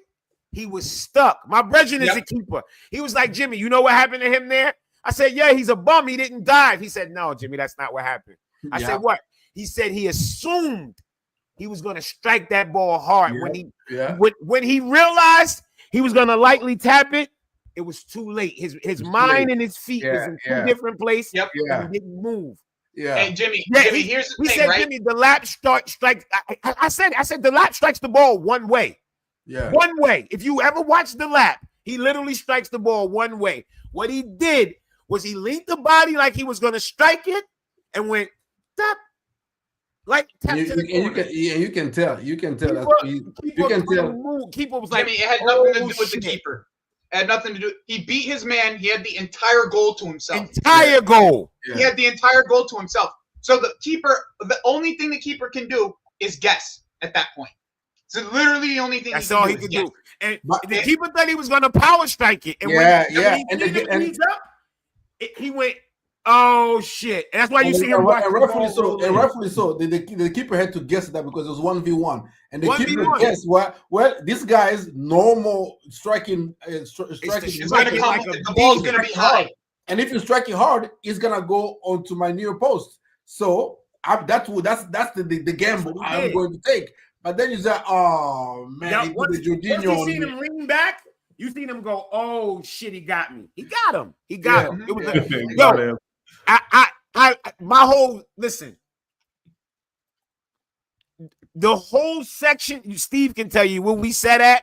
he was stuck. My brethren is a keeper. He was like, Jimmy, you know what happened to him there? I said, yeah, he's a bum. He didn't dive. He said, no, Jimmy, that's not what happened. I said, what? He said he assumed he was going to strike that ball hard. When he realized he was going to lightly tap it, it was too late. His mind and his feet was in two different places. Yep. And he didn't move. Yeah. And Jimmy, here's the thing, said, right? Jimmy, the lap strikes. I said the lap strikes the ball one way. Yeah. One way. If you ever watch the lap, he literally strikes the ball one way. What he did was he leaned the body like he was going to strike it and went tap. Like tap to the corner. You can tell. You can tell. Keeper was like, Jimmy, it had nothing to do with the keeper. It had nothing to do. He beat his man. He had the entire goal to himself. Entire goal. He had the entire goal to himself. So the keeper, the only thing the keeper can do is guess at that point. So literally the only thing that's all he could do. And the keeper thought he was going to power strike it. And when he up, he went, oh shit! And that's why you see him. And rightfully so. The keeper had to guess that because it was 1v1, and the keeper guessed well, this guy's normal striking. It's going to come. The ball's going to be high, and if you strike it hard, it's going to go onto my near post. So that's the gamble I'm going to take. But then you say, "Oh man, once you seen him lean back, you seen him go, oh shit, he got me. He got him. He got him. It was my whole listen. The whole section, Steve can tell you when we said that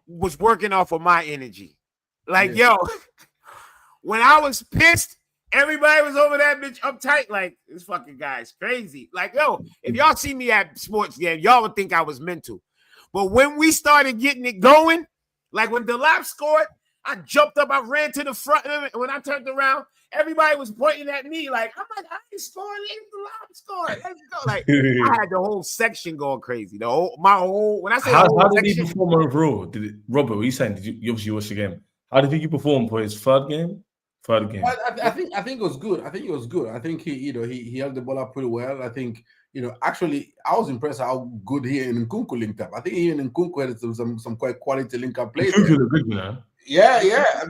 was working off of my energy. Like, yo, when I was pissed Everybody was over that bitch uptight. Like, this fucking guy is crazy. Like, yo, if y'all see me at sports game, y'all would think I was mental. But when we started getting it going, like when Delap scored, I jumped up, I ran to the front of it. And when I turned around, everybody was pointing at me. Like, I'm like, I ain't scoring. Delap scored. Let's go. Like, I had the whole section going crazy. When I say how whole did he section, perform overall? Robert, what are you saying? Did you obviously watch the game? How did he perform for his third game? I think it was good. I think it was good. I think he held the ball up pretty well. I think actually I was impressed how good he and Nkunku linked up. I think he and Nkunku had some quite quality link up plays. Yeah.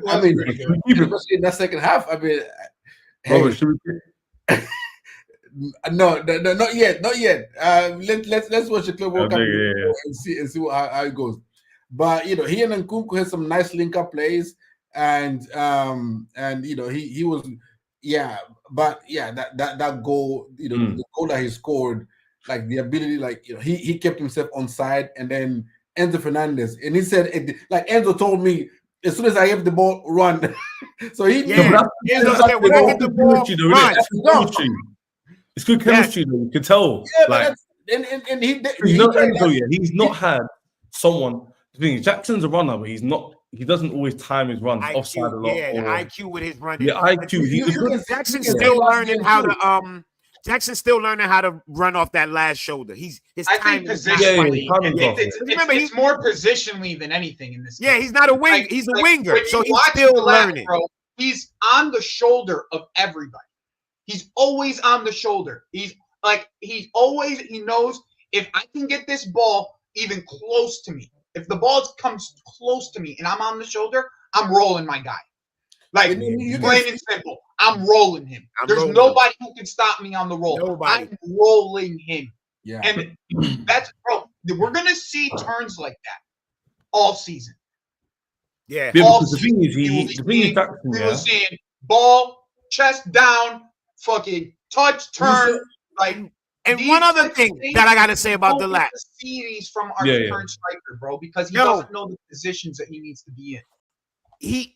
I mean, especially in that second half. I mean, Robert, no, not yet. Let's watch the Club World Cup and see how it goes. But he and Nkunku had some nice link up plays. And he was that goal, the goal that he scored, like the ability, like he kept himself on side, and then Enzo Fernandez, and he said, like Enzo told me, as soon as I have the ball, run. So he Enzo said, when I get the ball, run. It's good chemistry, though. You can tell. Yeah, like, and Enzo, he's not had someone. The thing is, Jackson's a runner, but he's not. He doesn't always time his runs offside a lot. Yeah, the IQ with his running. The IQ. Jackson's still learning how to Jackson's still learning how to run off that last shoulder. His time is positionally. It's more positionally than anything in this game. Yeah, he's not a wing. He's a winger, so he's still learning. Bro, he's on the shoulder of everybody. He's always on the shoulder. He knows if I can get this ball even close to me. If the ball comes close to me and I'm on the shoulder, I'm rolling my guy. Like, plain and simple, I'm rolling him. There's nobody who can stop me on the roll. Nobody. I'm rolling him. Yeah. And we're going to see turns like that all season. Yeah. All the thing is, we were seeing ball, chest down, fucking touch, turn, And one other thing that I got to say about Delap. See these from our current striker, bro, because he doesn't know the positions that he needs to be in.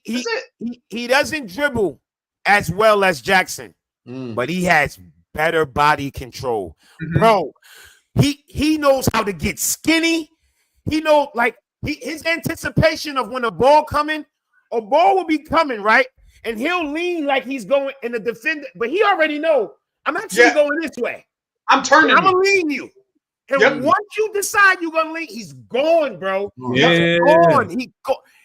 He doesn't dribble as well as Jackson, but he has better body control. Bro, he knows how to get skinny. He knows, like, his anticipation of when a ball will be coming, right? And he'll lean like he's going in the defender, but he already know I'm actually going this way. I'm turning. I'm gonna lean you. And once you decide you're gonna lean, he's gone, bro. Yeah.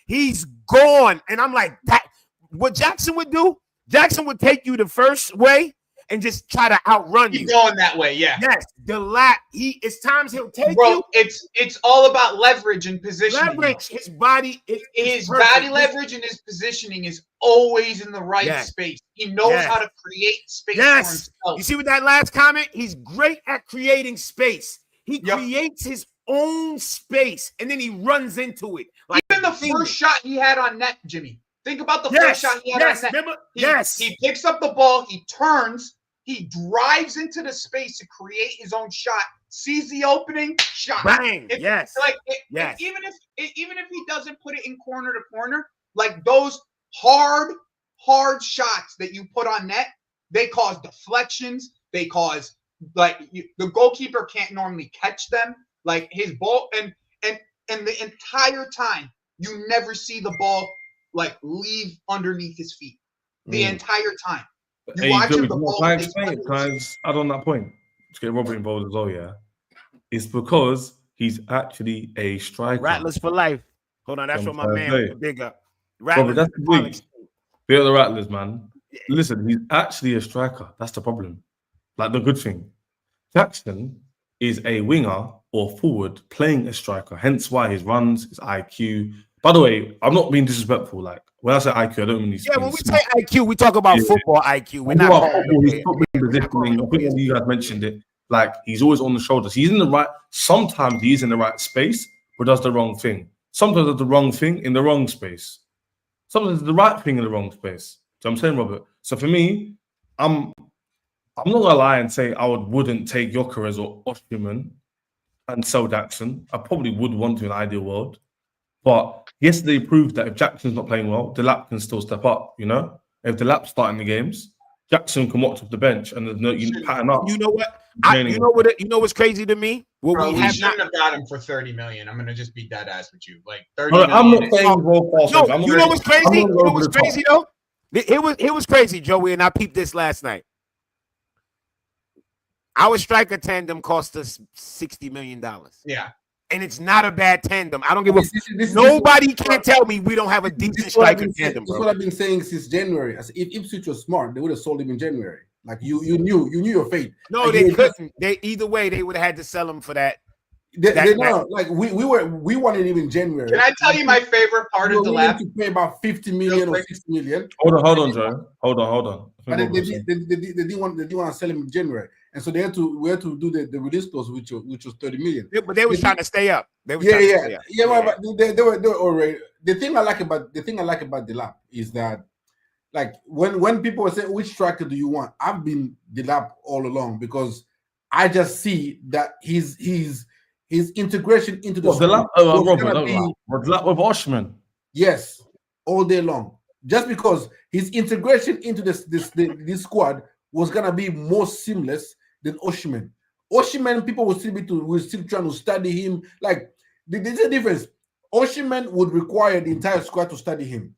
He's gone. And I'm like, that what Jackson would do, Jackson would take you the first way and just try to outrun you. He's going that way, yeah. Yes, Delap. It's times he'll take bro, you. It's all about leverage and positioning. Leverage, his body. His body leverage and his positioning is always in the right space. He knows how to create space for himself. You see with that last comment? He's great at creating space. He creates his own space, and then he runs into it. Like, even the first shot he had on net, Jimmy. Think about the first shot he had on net. Remember? He picks up the ball, he turns, he drives into the space to create his own shot, sees the opening, shot. Bang! Even if he doesn't put it in corner to corner, like those hard shots that you put on net, they cause deflections. They cause the goalkeeper can't normally catch them. Like his ball and the entire time you never see the ball like leave underneath his feet. The entire time. You watch him, the ball. Can I add on that point? To get Robert involved as well, yeah. It's because he's actually a striker. Rattlers for life. Hold on, that's what my man big up. Robert, that's the big. Be the Rattlers, man. Yeah. Listen, he's actually a striker. That's the problem. Like the good thing. Jackson is a winger or forward playing a striker. Hence why his runs, his IQ. By the way, I'm not being disrespectful. Like when I say IQ, I don't mean these. Yeah, when we say IQ, we talk about football IQ. We're not positioning. I think you guys mentioned it. Like he's always on the shoulders. He's in the right. Sometimes he's in the right space, but does the wrong thing. Sometimes does the wrong thing in the wrong space. Sometimes the right thing in the wrong space. So I'm saying, Robert. So for me, I'm not gonna lie and say I wouldn't take Gyökeres or Osimhen and sell Jackson. I probably would want to in an ideal world. But yesterday proved that if Jackson's not playing well, Delap can still step up, you know? If Delap's starting the games, Jackson can watch off the bench and there's no you pattern up. You know what? You know what's crazy to me? Bro, we shouldn't have got him for 30 million. I'm gonna just be dead ass with you. Like 30 million. I'm not saying no, you know what's crazy? You know what's crazy though? It was crazy, Joey, and I peeped this last night. Our striker tandem cost us $60 million. Yeah. And it's not a bad tandem. I don't give a nobody can tell me we don't have a decent striker tandem. That's what I've been saying since January. If Ipswich was smart, they would have sold him in January. Like you knew your fate. No, they couldn't. They either way they would have had to sell him for that. Like we wanted him in January. Can I tell you my favorite part of the lab? To pay about 50 million or 60 million. Hold on, Joe. Hold on. But they didn't want to sell him in January, and so we had to do the release clause, which was 30 million. Yeah, but they were trying to stay up. But they were already. The thing I like about Delap is that, like when people were saying which striker do you want, I've been Delap all along because I just see that his integration into the Delap with Oshman. Yes, all day long. Just because his integration into this squad was gonna be more seamless than Oshman. Oshman, people will still trying to study him. Like there's a difference. Oshman would require the entire squad to study him.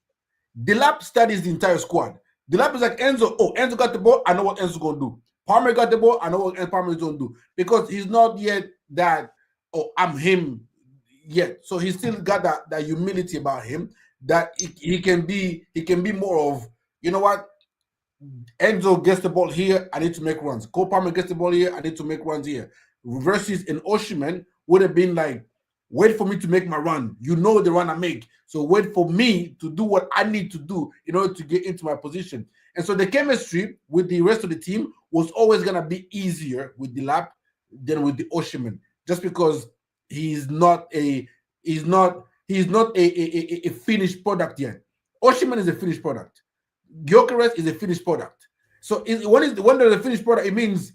Delap studies the entire squad. Delap is like Enzo. Oh, Enzo got the ball. I know what Enzo's gonna do. Palmer got the ball. I know what Palmer is gonna do because he's not yet that. Oh, I'm him yet. So he still got that humility about him. That he can be more of, you know what, Enzo gets the ball here, I need to make runs. Cole Palmer gets the ball here, I need to make runs here. Versus an Oshman would have been like, wait for me to make my run. You know the run I make. So wait for me to do what I need to do in order to get into my position. And so the chemistry with the rest of the team was always going to be easier with Delap than with the Oshman, just because he's not a finished product yet. Oshman is a finished product. Gyökeres is a finished product. So when there's a finished product, it means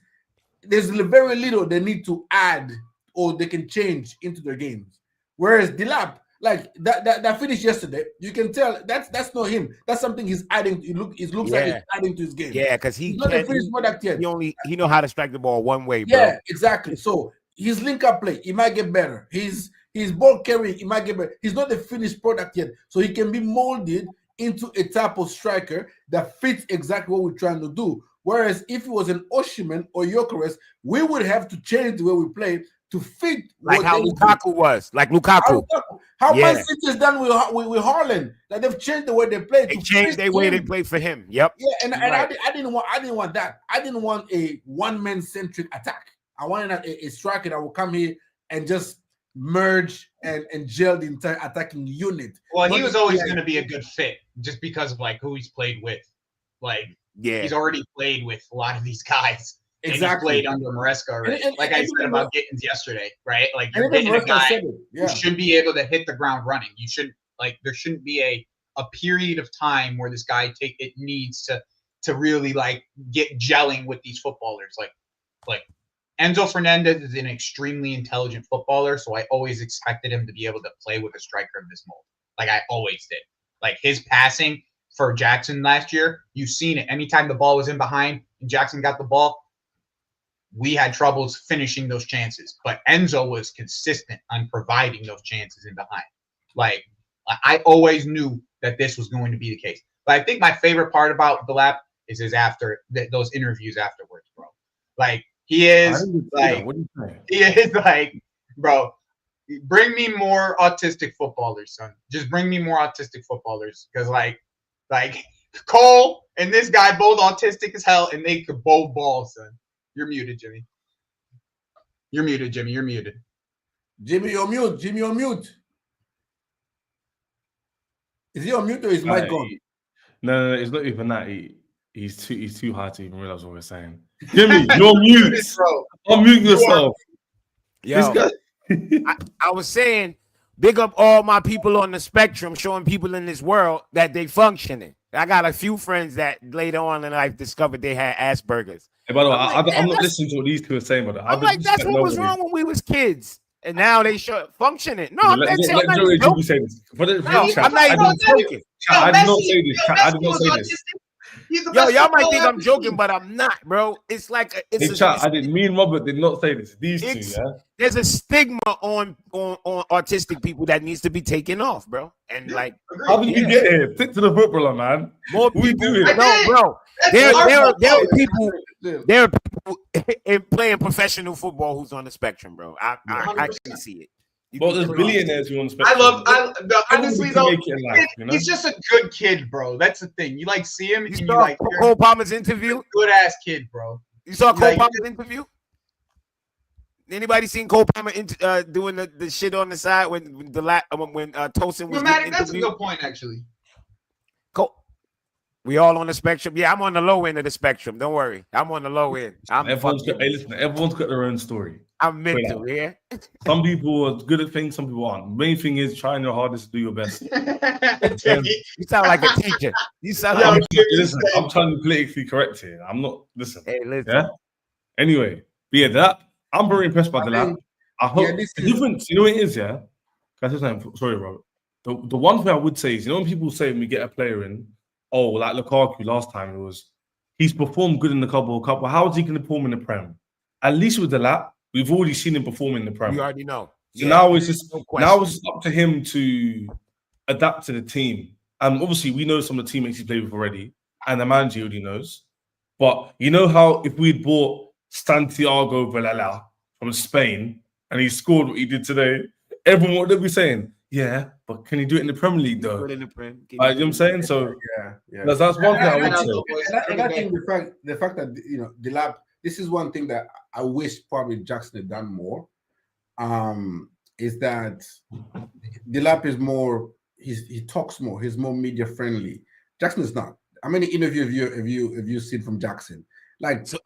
there's very little they need to add or they can change into their games. Whereas Delap, like that finish yesterday, you can tell that's not him. That's something he's adding. It looks like he's adding to his game. Yeah, because he's not a finished product yet. He know how to strike the ball one way, bro. Yeah, exactly. So his link-up play, he might get better. His ball carrying, he might get better. He's not the finished product yet. So he can be molded into a type of striker that fits exactly what we're trying to do. Whereas if it was an Osimhen or Gyökeres, we would have to change the way we play to fit like how Lukaku was. Like Lukaku. How Man City has done with Haaland. Like they've changed the way they play. They changed the way they play for him. Yep. Yeah, and I didn't want that. I didn't want a one-man centric attack. I wanted a striker that will come here and just merge and gel the entire attacking unit. Well, he was always going to be a good fit just because of like who he's played with. Like, he's already played with a lot of these guys. Exactly. And he played under Maresca already. Like I said about Gittens yesterday, right? Like you're getting a guy who should be able to hit the ground running. You shouldn't there shouldn't be a period of time where this guy needs to really like get gelling with these footballers. Like Enzo Fernandez is an extremely intelligent footballer, so I always expected him to be able to play with a striker of this mold. Like I always did. Like his passing for Jackson last year, you've seen it. Anytime the ball was in behind and Jackson got the ball, we had troubles finishing those chances. But Enzo was consistent on providing those chances in behind. Like I always knew that this was going to be the case. But I think my favorite part about Delap is those interviews afterwards, bro. Like he is like, bro, bring me more autistic footballers, son. Just bring me more autistic footballers. Because like Cole and this guy both autistic as hell, and they could both ball, son. You're muted, Jimmy. You're muted, Jimmy. You're muted. Jimmy, you're mute. Jimmy, you're mute. Is he on mute or is mic gone? No, it's not even that. He's too hard to even realize what we're saying. Jimmy, you're mute. Unmute yourself. Yo, I was saying, big up all my people on the spectrum, showing people in this world that they functioning. I got a few friends that later on in life discovered they had Asperger's. Hey, by the way, I'm not listening to what these two are saying, but I'm like, that's what was wrong when we was kids. And now they show functioning. No, I'm not joking. Say this. I'm not even joking. I did not say this. I did not say this. He's the Yo, best y'all might footballer think I've I'm ever joking, seen. but I'm not, bro. It's like Hey, chat, I didn't. Me and Robert did not say this. These two, yeah. There's a stigma on autistic people that needs to be taken off, bro. And like, how did we get here? Stick to the footballer, man. more What we people. doing? No, bro. There are people. Yeah. There are people playing professional football who's on the spectrum, bro. I can see it. But there's billionaires who on the spectrum. Honestly Everybody though, can make it in life, you know? he's just a good kid, bro. That's the thing. You like see him, You and you saw like Cole Palmer's interview. good ass kid, bro. You saw Cole Like- Palmer's interview. Anybody seen Cole Palmer doing the shit on the side when Tosin was Maddie, that's a interviewed? good point, actually. Cole, we all on the spectrum. Yeah, I'm on the low end of the spectrum. Don't worry, I'm on the low end. Everyone's got their own story. I'm mental, yeah. Some people are good at things, some people aren't. Main thing is trying your hardest to do your best. You sound like a teacher. You sound Yo, like Listen, I'm trying to be politically correct here. I'm not. Listen. Hey, listen. Yeah. Anyway, but yeah, that I'm very impressed by Delap. I hope the difference. You know what it is, yeah. Can I say something? Sorry, Robert. The one thing I would say is, you know, when people say when we get a player in, oh, like Lukaku last time, it was he's performed good in the Cup. Well, how is he going to perform in the Prem? At least with Delap, we've already seen him perform in the Prem. You already know. So now it's just up to him to adapt to the team. And obviously, we know some of the teammates he's played with already, and the manager already knows. But you know how if we'd bought Santiago Vallela from Spain and he scored what he did today, everyone would be saying, "Yeah, but can he do it in the Premier League though?" You know what I'm saying? So yeah. that's one thing I would say. And I think the fact that Delap, this is one thing that I wish probably Jackson had done more. Is that Delap is more, he talks more, he's more media friendly. Jackson is not. How many interviews have you seen from Jackson? Like the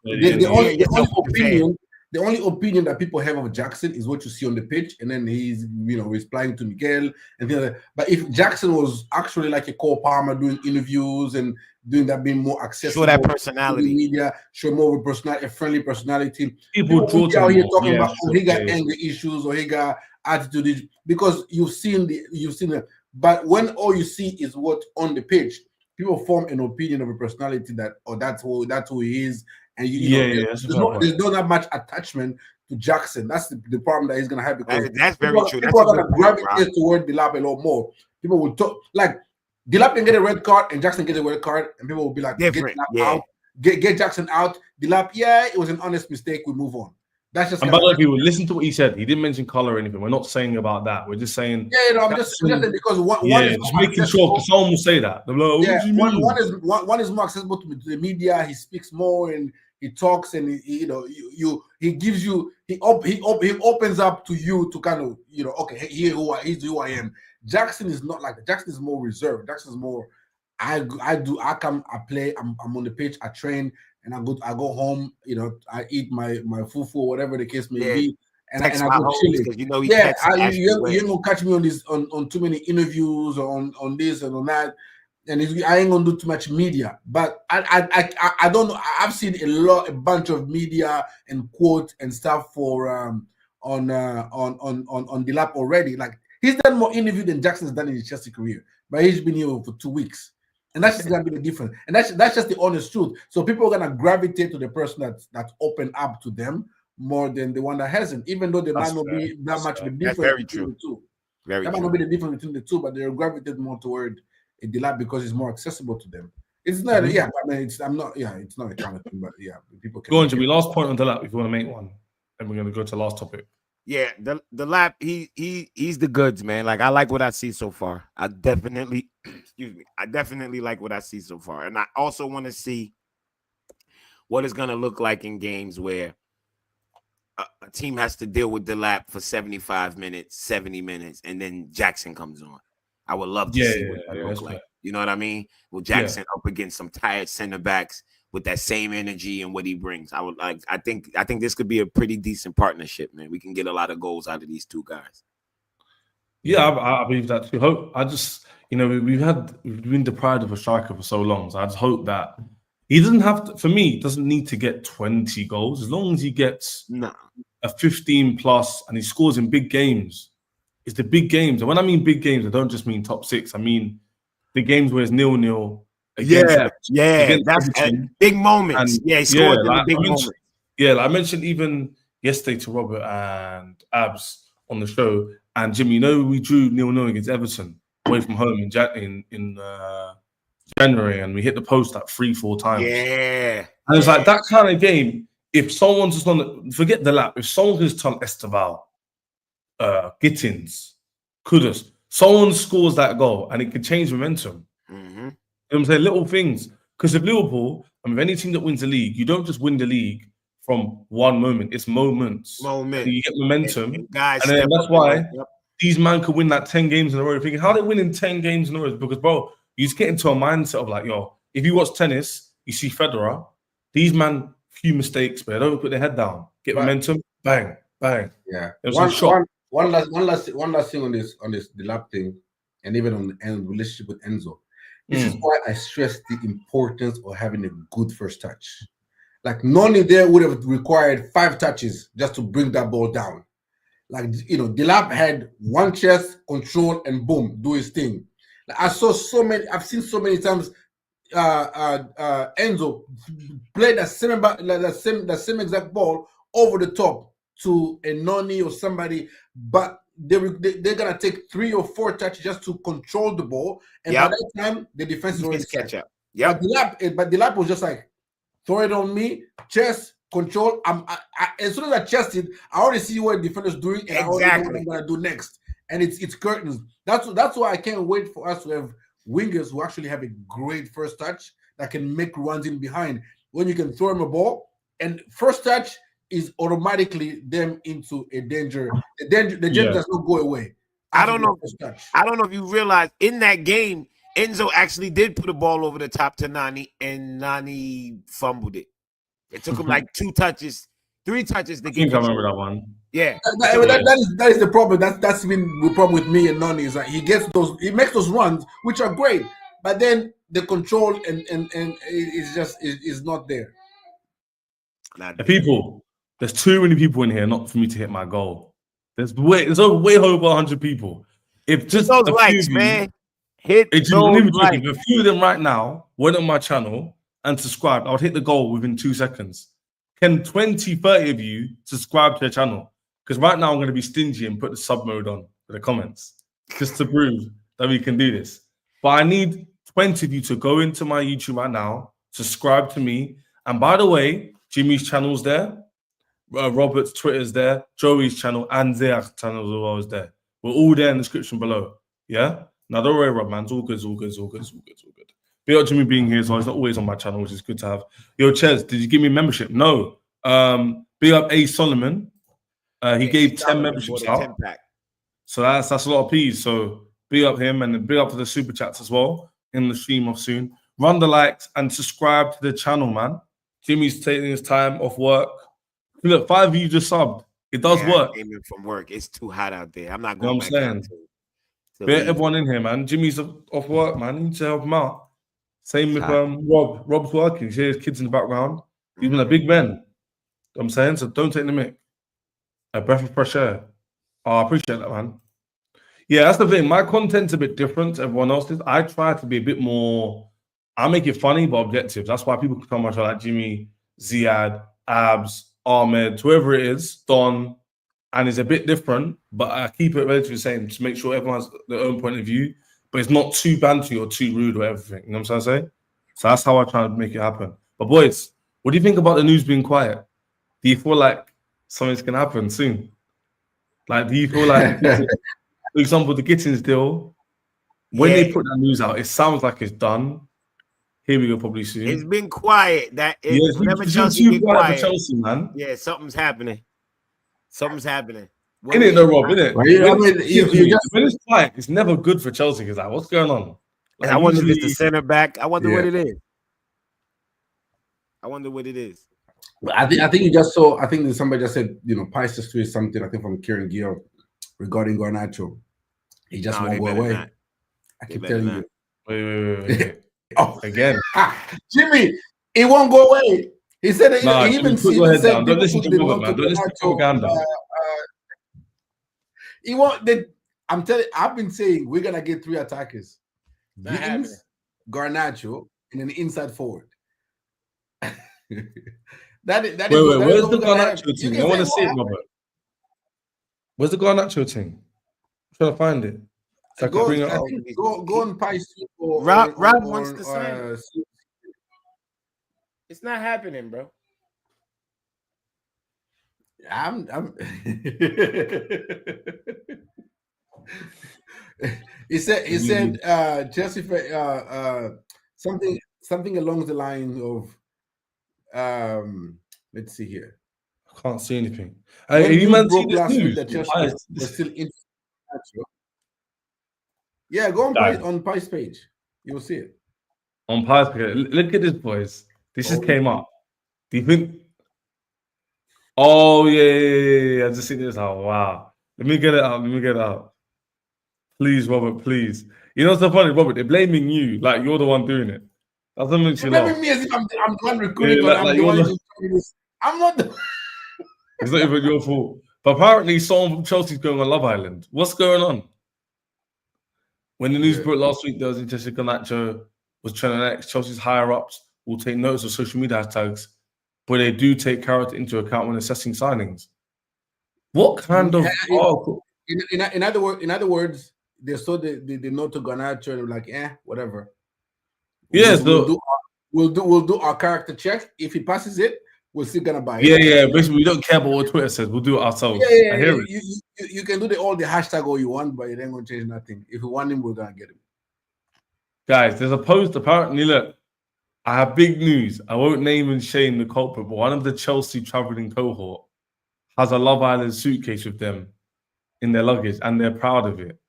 only opinion that people have of Jackson is what you see on the pitch, and then he's replying to Miguel and things like that. But if Jackson was actually like a Cole Palmer doing interviews and doing that, being more accessible, show that personality, media, show more of a personality, a friendly personality. People out here talking about he got anger issues or he got attitude, because you've seen it. But when all you see is what on the pitch, people form an opinion of a personality that's who he is, and there's not that much attachment to Jackson. That's the problem that he's gonna have, because that's very true. People are gonna gravitate toward Delap a lot more. People will talk like Delap can get a red card and Jackson gets a red card, and people will be like, get Jackson out. Delap, it was an honest mistake. We move on. That's just. And by the way, people, listen to what he said. He didn't mention color or anything. We're not saying about that. We're just saying. I'm just because one is just making sure, because someone will say that. One is more accessible to the media. He speaks more and he talks, and he gives you he opens up to you to kind of okay, here's who I am. Jackson is not like that. Jackson is more reserved. Jackson is more. I come, I play. I'm on the pitch. I train. And I go home, I eat my fufu, whatever the case may be, and I go chilling. You ain't gonna catch me on too many interviews or on this and on that, and I ain't gonna do too much media. But I don't know. I've seen a bunch of media and quotes and stuff for on Delap already. Like, he's done more interview than Jackson's done in his Chelsea career, but he's been here for 2 weeks. And that's just gonna be the difference, and that's just the honest truth. So people are gonna gravitate to the person that's open up to them more than the one that hasn't, even though there might not be that much of a difference between the two. That might not be the difference between the two, but they'll gravitate more toward a Delap because it's more accessible to them. It's not, it's not a kind of thing, but people can. Go on, Jimmy. Last point on Delap, if you want to make one, and we're gonna go to the last topic. Yeah, Delap, he's the goods, man. Like, I like what I see so far. I definitely like what I see so far. And I also want to see what it's going to look like in games where a team has to deal with Delap for 75 minutes, 70 minutes, and then Jackson comes on. I would love to see what that looks like. You know what I mean? With Jackson up against some tired center backs with that same energy and what he brings. I think this could be a pretty decent partnership, man. We can get a lot of goals out of these two guys. Yeah, I believe that too. Hope we've been deprived of a striker for so long. So I just hope that he doesn't have to, for me, doesn't need to get 20 goals. As long as he gets a 15 plus and he scores in big games. It's the big games. And when I mean big games, I don't just mean top six. I mean the games where it's 0-0 against that's Everton. big moments. And He scored in the big mentioned, moments. Yeah, like I mentioned even yesterday to Robert and Abs on the show, and Jimmy, we drew 0-0 against Everton away from home in January, and we hit the post like 3-4 times. Yeah. And it's like that kind of game, if someone's just on forget the lap, if someone can just turn Esteval, Gittens, Kudus, someone scores that goal and it can change momentum. Mm-hmm. You know what I'm saying? Little things. Because if Liverpool, any team that wins the league, you don't just win the league from one moment. It's moments. You get momentum. And then that's why these men could win like 10 games in a row. You're thinking, how they winning 10 games in a row? Because, bro, you just get into a mindset of like, yo, if you watch tennis, you see Federer, these man, few mistakes, but they don't put their head down. Get momentum, bang, bang. Yeah. It was a shot. One last thing on this Delap thing, and even on the relationship with Enzo. This is why I stress the importance of having a good first touch. Like Noni there would have required 5 touches just to bring that ball down. Like Delap had one chest, control, and boom, do his thing. Like I've seen so many times Enzo play that same exact ball over the top to a Noni or somebody, but they're gonna take 3 or 4 touches just to control the ball, and by that time the defense is already catch up. But Delap was just like, throw it on me, chest, control. As soon as I chested, I already see what the defender's doing, and I already know what I'm gonna do next. And it's curtains. That's why I can't wait for us to have wingers who actually have a great first touch that can make runs in behind. When you can throw him a ball, and first touch is automatically them into a danger. The danger does not go away. I don't know if you realize in that game, Enzo actually did put a ball over the top to Noni, and Noni fumbled it. It took him like 2 touches, 3 touches to get. I remember that one. Yeah, that is the problem. That's been the problem with me and Noni, is that he makes those runs which are great, but then the control and is not there. People, there's too many people in here not for me to hit my goal. There's way over 100 people. If just those likes, man, hit those likes. If a few of them right now went on my channel and subscribed, I would hit the goal within 2 seconds. Can 20, 30 of you subscribe to the channel? Because right now I'm going to be stingy and put the sub mode on for the comments just to prove that we can do this. But I need 20 of you to go into my YouTube right now, subscribe to me. And by the way, Jimmy's channel's there. Robert's Twitter's there. Joey's channel and their channel as well is there. We're all there in the description below. Yeah? Now don't worry, Rob, man. It's all good. Big up Jimmy being here, so he's not always on my channel, which is good to have. Yo, Ches, did you give me membership? No. Big up A. Solomon. He gave 10 memberships out. So that's a lot of P's. So big up him, and big up for the super chats as well in the stream of soon. Run the likes and subscribe to the channel, man. Jimmy's taking his time off work. Look, 5 of you just subbed. It does work. I came in from work. It's too hot out there. I'm not going. You know what I'm saying? Everyone in here, man. Jimmy's off work, man. You need to help him out. Same with Rob. Rob's working. You see his kids in the background. He's been a big man. You know what I'm saying? So don't take the mic. A breath of fresh air. Oh, I appreciate that, man. Yeah, that's the thing. My content's a bit different to everyone else's. I try to be a bit more. I make it funny but objective. That's why people come on my show like Jimmy, Ziad, Abs, Ahmed, whoever it is, Don, and it's a bit different, but I keep it relatively the same to make sure everyone has their own point of view, but it's not too banty or too rude or everything. You know what I'm trying to say? So that's how I try to make it happen. But boys, what do you think about the news being quiet? Do you feel like something's gonna happen soon? Like, do you feel like, for example, the Gittens deal, when they put that news out, it sounds like it's done. Here we go, probably soon. It's been quiet. Whenever Chelsea get quiet, for Chelsea, man. Yeah, something's happening. Something's happening. In it, though, Rob. In it. When it's quiet, it's never good for Chelsea. Because like, what's going on? Like, I wonder if it's the center back. I wonder what it is. I think you just saw. I think somebody just said, Pisces tweeted something. I think from Kieran Gill regarding Garnacho. He just won't go away. I keep telling you. Wait. Oh, again, Jimmy, it won't go away. He said that he even said don't listen to Google, man. Don't listen to propaganda. He won't. I'm telling. I've been saying we're gonna get 3 attackers: Gittens, Garnacho, and an inside forward. That is Wait, that where's is what the we're gonna have. Garnacho You thing? can I want to say see it, Robert. Where's the Garnacho thing? I'm trying to find it. So I can bring it up. go on Pie Soup or Rob wants to sign it. Soup. It's not happening, bro. I'm he said Chelsea something along the line of let's see here. I can't see anything. When Hey, you news man see broke this last week news? that Chelsea was still in. Yeah, go on Pi's page. You'll see it. On Pi's page. Look at this, boys. This just came up. Do you think? Oh yeah. I just seen this. Oh wow. Let me get it out. Please, Robert. Please. You know what's so funny, Robert? They're blaming you like you're the one doing it. That's what makes you laugh. Blaming me as if I'm the one recruiting, Yeah, I'm the one who's doing this. I'm not the. It's not even your fault. But apparently, someone from Chelsea's going on Love Island. What's going on? When the news broke last week, there was interested Garnacho was trending next. Chelsea's higher ups will take notice of social media hashtags, but they do take character into account when assessing signings. What kind of article? In other words, they saw the note to Garnacho and were like, whatever. Yes, we'll do our character check. If he passes it, we're still gonna buy it. Yeah. Basically, we don't care about what Twitter says. We'll do it ourselves. Yeah. I hear it. You can do all the hashtag all you want, but it ain't gonna change nothing. If we want him, we're gonna get him. Guys, there's a post. Apparently, look, I have big news. I won't name and shame the culprit, but one of the Chelsea traveling cohort has a Love Island suitcase with them in their luggage, and they're proud of it.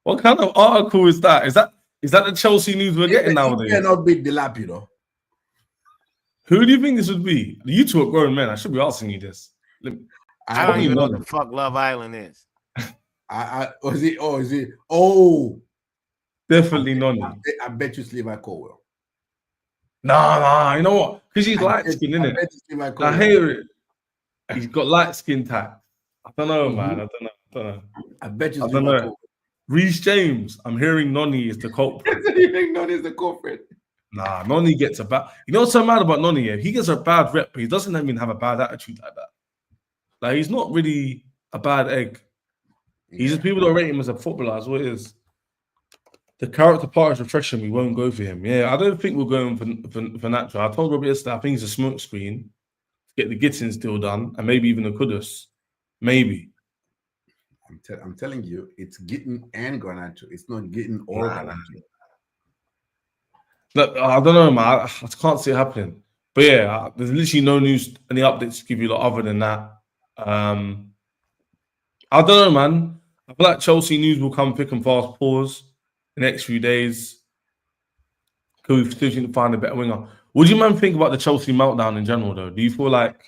What kind of article is that? Is that the Chelsea news we're getting nowadays? It cannot be Delap, you know. Who do you think this would be? You two are grown men. I should be asking you this. I don't even know what the fuck Love Island is. Is it? Oh, definitely Noni. I bet you it's Levi Colwell. Nah. You know what? Because he's light skin, isn't it? I hear it. He's got light skin tack. I don't know, man. I don't know. I bet you it's Levi Colwell. Reece James. I'm hearing Noni is the culprit. You think Noni is the culprit? Nah, Noni gets a bad. You know what's so mad about Noni? Yeah? He gets a bad rep, but he doesn't even have a bad attitude like that. Like, he's not really a bad egg. He's just people don't rate him as a footballer. That's what it is. The character part is refreshing. We won't go for him. Yeah, I don't think we're going for natural. I told Robbie yesterday, I think he's a smoke screen to get the Gittens deal done, and maybe even a Kudus. Maybe. I'm telling you, it's Gitten and Garnacho. It's not Gitten or Garnacho. Look, I don't know, man. I can't see it happening. But yeah, there's literally no news, any updates to give you other than that. I don't know, man. I feel like Chelsea news will come thick and fast. Pause the next few days. Could we still find a better winger? What do you man think about the Chelsea meltdown in general, though? Do you feel like,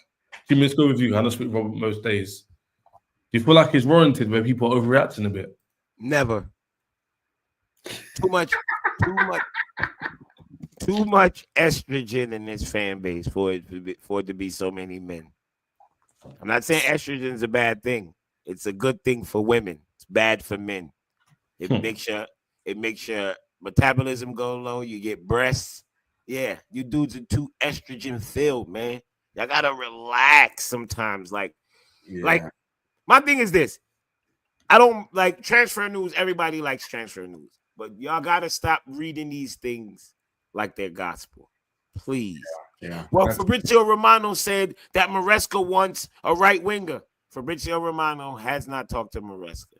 Jimmy, let's go with you. I don't speak Robert most days. Do you feel like it's warranted where people are overreacting a bit? Never. Too much estrogen in this fan base for it to be so many men. I'm not saying estrogen is a bad thing. It's a good thing for women. It's bad for men. It makes your metabolism go low. You get breasts. Yeah, you dudes are too estrogen filled, man. Y'all gotta relax sometimes. Like my thing is this. I don't like transfer news. Everybody likes transfer news, but y'all gotta stop reading these things like they're gospel, please. Yeah. Well, Fabrizio Romano said that Maresca wants a right winger. Fabrizio Romano has not talked to Maresca.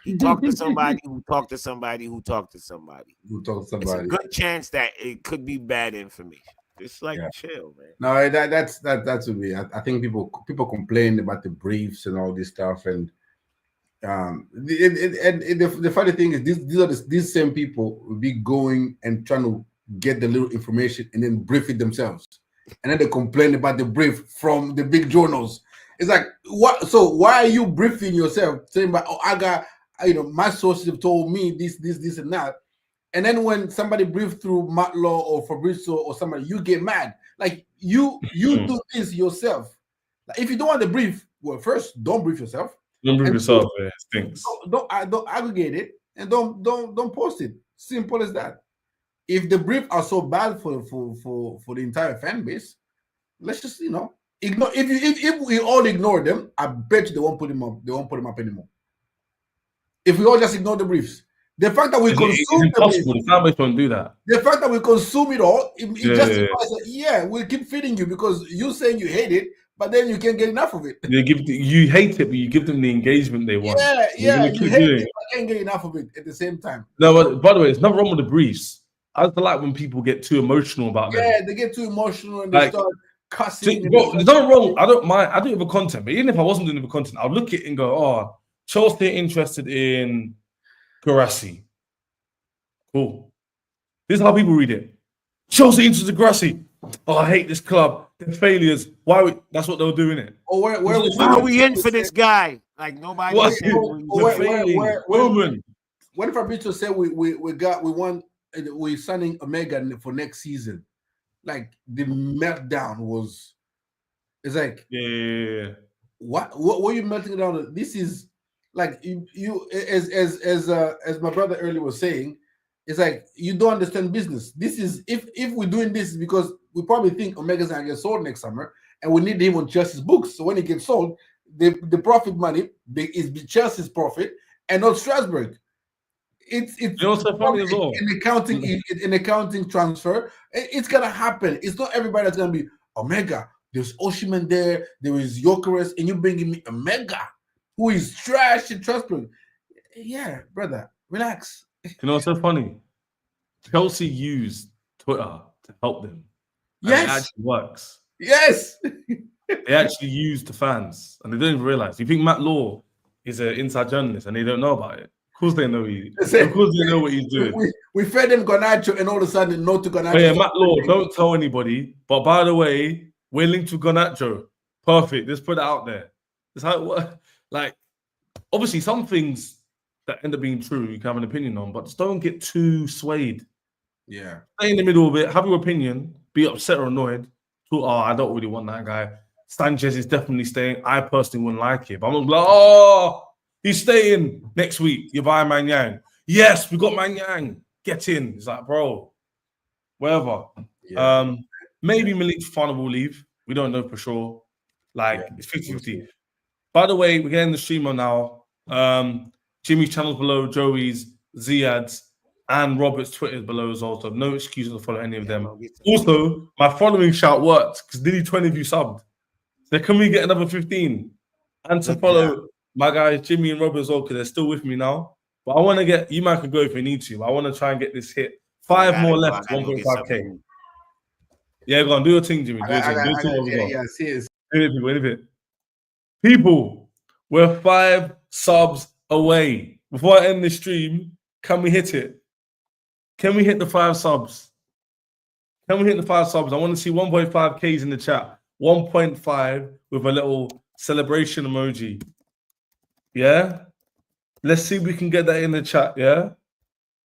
He talked to somebody who talked to somebody who talked to somebody. It's a good chance that it could be bad information. Just chill, man. No, that's would be. I think people complain about the briefs and all this stuff, and the funny thing is these same people will be going and trying to get the little information and then brief it themselves, and then they complain about the brief from the big journals. It's like, what? So why are you briefing yourself, saying, I got, my sources have told me this, and that. And then when somebody briefed through Matlaw or Fabrizio or somebody, you get mad. Like, you do this yourself. Like, if you don't want the brief, well, first, don't brief yourself. Don't brief yourself, it stinks. Don't aggregate it, and don't post it. Simple as that. if the brief are so bad for the entire fan base, let's just ignore. If we all ignore them, I bet you they won't put him up. They won't put him up anymore. If we all just ignore the briefs, the fact that we consume it's impossible. The fan base won't do that. The fact that we consume it all, it justifies that. We'll keep feeding you because you saying you hate it, but then you can't get enough of it. You hate it, but you give them the engagement they want. You hate it, but can't get enough of it at the same time. No, but by the way, there's nothing wrong with the briefs. I just like when people get too emotional about them. Yeah, they get too emotional and they start cussing. There's nothing wrong. I don't mind. I do it for content, but even if I wasn't doing it for content, I'll look at it and go, "Oh, Chelsea are interested in Guirassy. Cool. This is how people read it. Chelsea interested in Guirassy. Oh, I hate this club. They're failures. Why? That's what they're doing it. Why are we in for this guy? Like nobody. When Fabrizio said we're signing Omega for next season, like the meltdown was. It's like what were you melting down? This is like you as my brother earlier was saying. It's like you don't understand business. This is if we're doing this because we probably think Omega's gonna get sold next summer, and we need him on Chelsea's books. So when he gets sold, the profit money is Chelsea's profit and not Strasbourg. It's also funny as well. An accounting transfer. It's gonna happen. It's not everybody that's gonna be Omega. There's Osimhen there. There is Gyökeres, and you're bringing me Omega, who is trash in Strasbourg. Yeah, brother, relax. You know what's so funny? Chelsea used Twitter to help them. Yes, it actually works. Yes, they actually use the fans, and they don't even realize. You think Matt Law is an inside journalist, and they don't know about it? Of course, they know. Of course, they know what he's doing. We fed him Garnacho, and all of a sudden, no to Garnacho. But yeah, Matt Law, don't tell anybody. But by the way, we're linked to Garnacho. Perfect. Let's put it out there. It's how it works. Like, obviously, some things that end up being true, you can have an opinion on, but just don't get too swayed. Yeah. Stay in the middle of it, have your opinion, be upset or annoyed. I don't really want that guy. Sanchez is definitely staying. I personally wouldn't like it, but I'm not like, oh, he's staying next week. You buy Man Yang. Yes, we got Man Yang. Get in. It's like, bro, wherever. Yeah. Maybe Malik Fana will leave. We don't know for sure. Like, it's 50-50. By the way, we're getting the streamer now. Jimmy's channel's below, Joey's, Ziad's, and Robert's Twitter's below as well. So no excuses to follow any of them. Also, my following shout worked because nearly 20 of you subbed. So can we get another 15? And to follow my guys, Jimmy and Robert as well, because they're still with me now. But I want to get, you might can go if you need to, but I want to try and get this hit. 5 more left, 1.5K. Yeah, go on, do your thing, Jimmy. Do your thing. Yeah, see it. Anything. People, we're 5 subs away. Before I end the stream, can we hit it? Can we hit the 5 subs? Can we hit the 5 subs? I want to see 1.5Ks in the chat. 1.5 with a little celebration emoji. Yeah? Let's see if we can get that in the chat, yeah?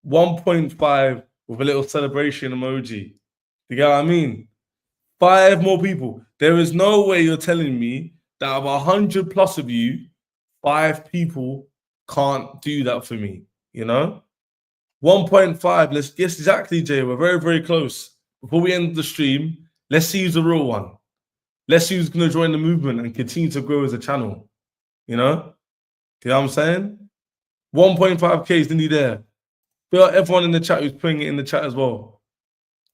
1.5 with a little celebration emoji. You get what I mean? 5 more people. There is no way you're telling me that of 100 plus of you, 5 people can't do that for me, you know? 1.5, let's guess exactly, Jay. We're very, very close. Before we end the stream, let's see who's the real one. Let's see who's going to join the movement and continue to grow as a channel. You know? You know what I'm saying? 1.5K is nearly there. Feel everyone in the chat who's putting it in the chat as well.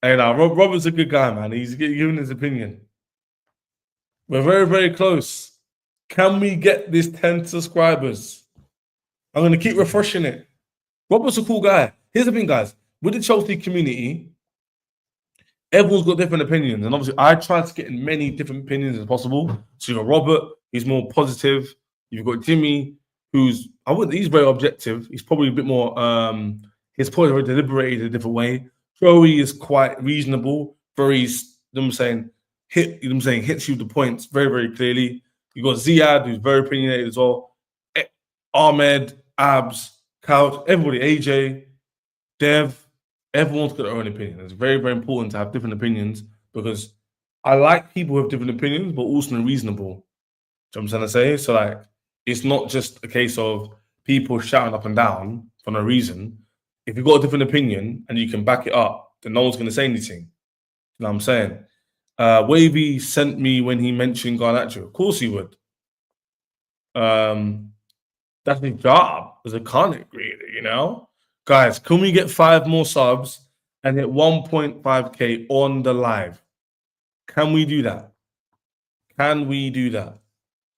Hey, now, Robert's a good guy, man. He's giving his opinion. We're very, very close. Can we get this 10 subscribers? I'm going to keep refreshing it. Robert's a cool guy. Here's the thing, guys. With the Chelsea community, everyone's got different opinions. And obviously, I try to get in many different opinions as possible. So you've got Robert, he's more positive. You've got Jimmy, he's very objective. He's probably a bit more, his point is very deliberated a different way. Joey is quite reasonable, hits you the points very, very clearly. You've got Ziad, who's very opinionated as well. Ahmed, Abs, Couch, everybody, AJ, Dev, everyone's got their own opinion. It's very, very important to have different opinions because I like people who have different opinions, but also reasonable. Do you know what I'm trying to say? So, like, it's not just a case of people shouting up and down for no reason. If you've got a different opinion and you can back it up, then no one's going to say anything. You know what I'm saying? Wavy sent me when he mentioned Garnacho. Of course he would. That's his job as a content creator, you know? Guys, can we get 5 more subs and hit 1.5K on the live? Can we do that? Can we do that?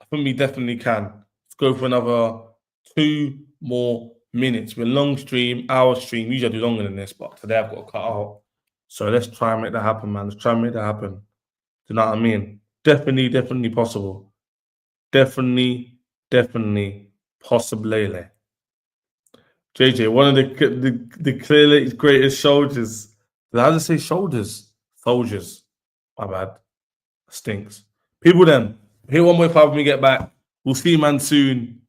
I think we definitely can. Let's go for another 2 more minutes. We're long stream, hour stream. Usually I do longer than this, but today I've got to cut out. So let's try and make that happen, man. Let's try and make that happen. Do you know what I mean? Definitely possible. Definitely possible. JJ, one of the clearly greatest soldiers. Did I just say shoulders? Soldiers. My bad. Stinks. People then, hit 1.5 when we get back. We'll see you, man, soon.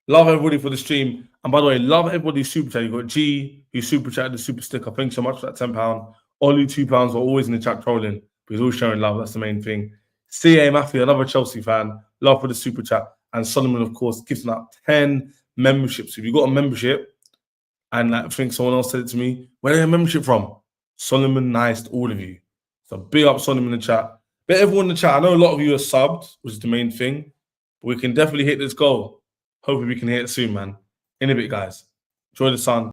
Love everybody for the stream. And by the way, love everybody's super chat. You got G, who super chatted the super sticker. Thanks so much for that £10. Ollie, £2 are always in the chat trolling. Because always showing love. That's the main thing. CA Matthew, another Chelsea fan. Love for the super chat. And Solomon, of course, gives out 10 memberships. If you got a membership, and I think someone else said it to me, where are your membership from? Solomon, nice to all of you. So big up Solomon in the chat. But everyone in the chat, I know a lot of you are subbed, which is the main thing. But we can definitely hit this goal. Hopefully we can hit it soon, man. In a bit, guys. Enjoy the sun.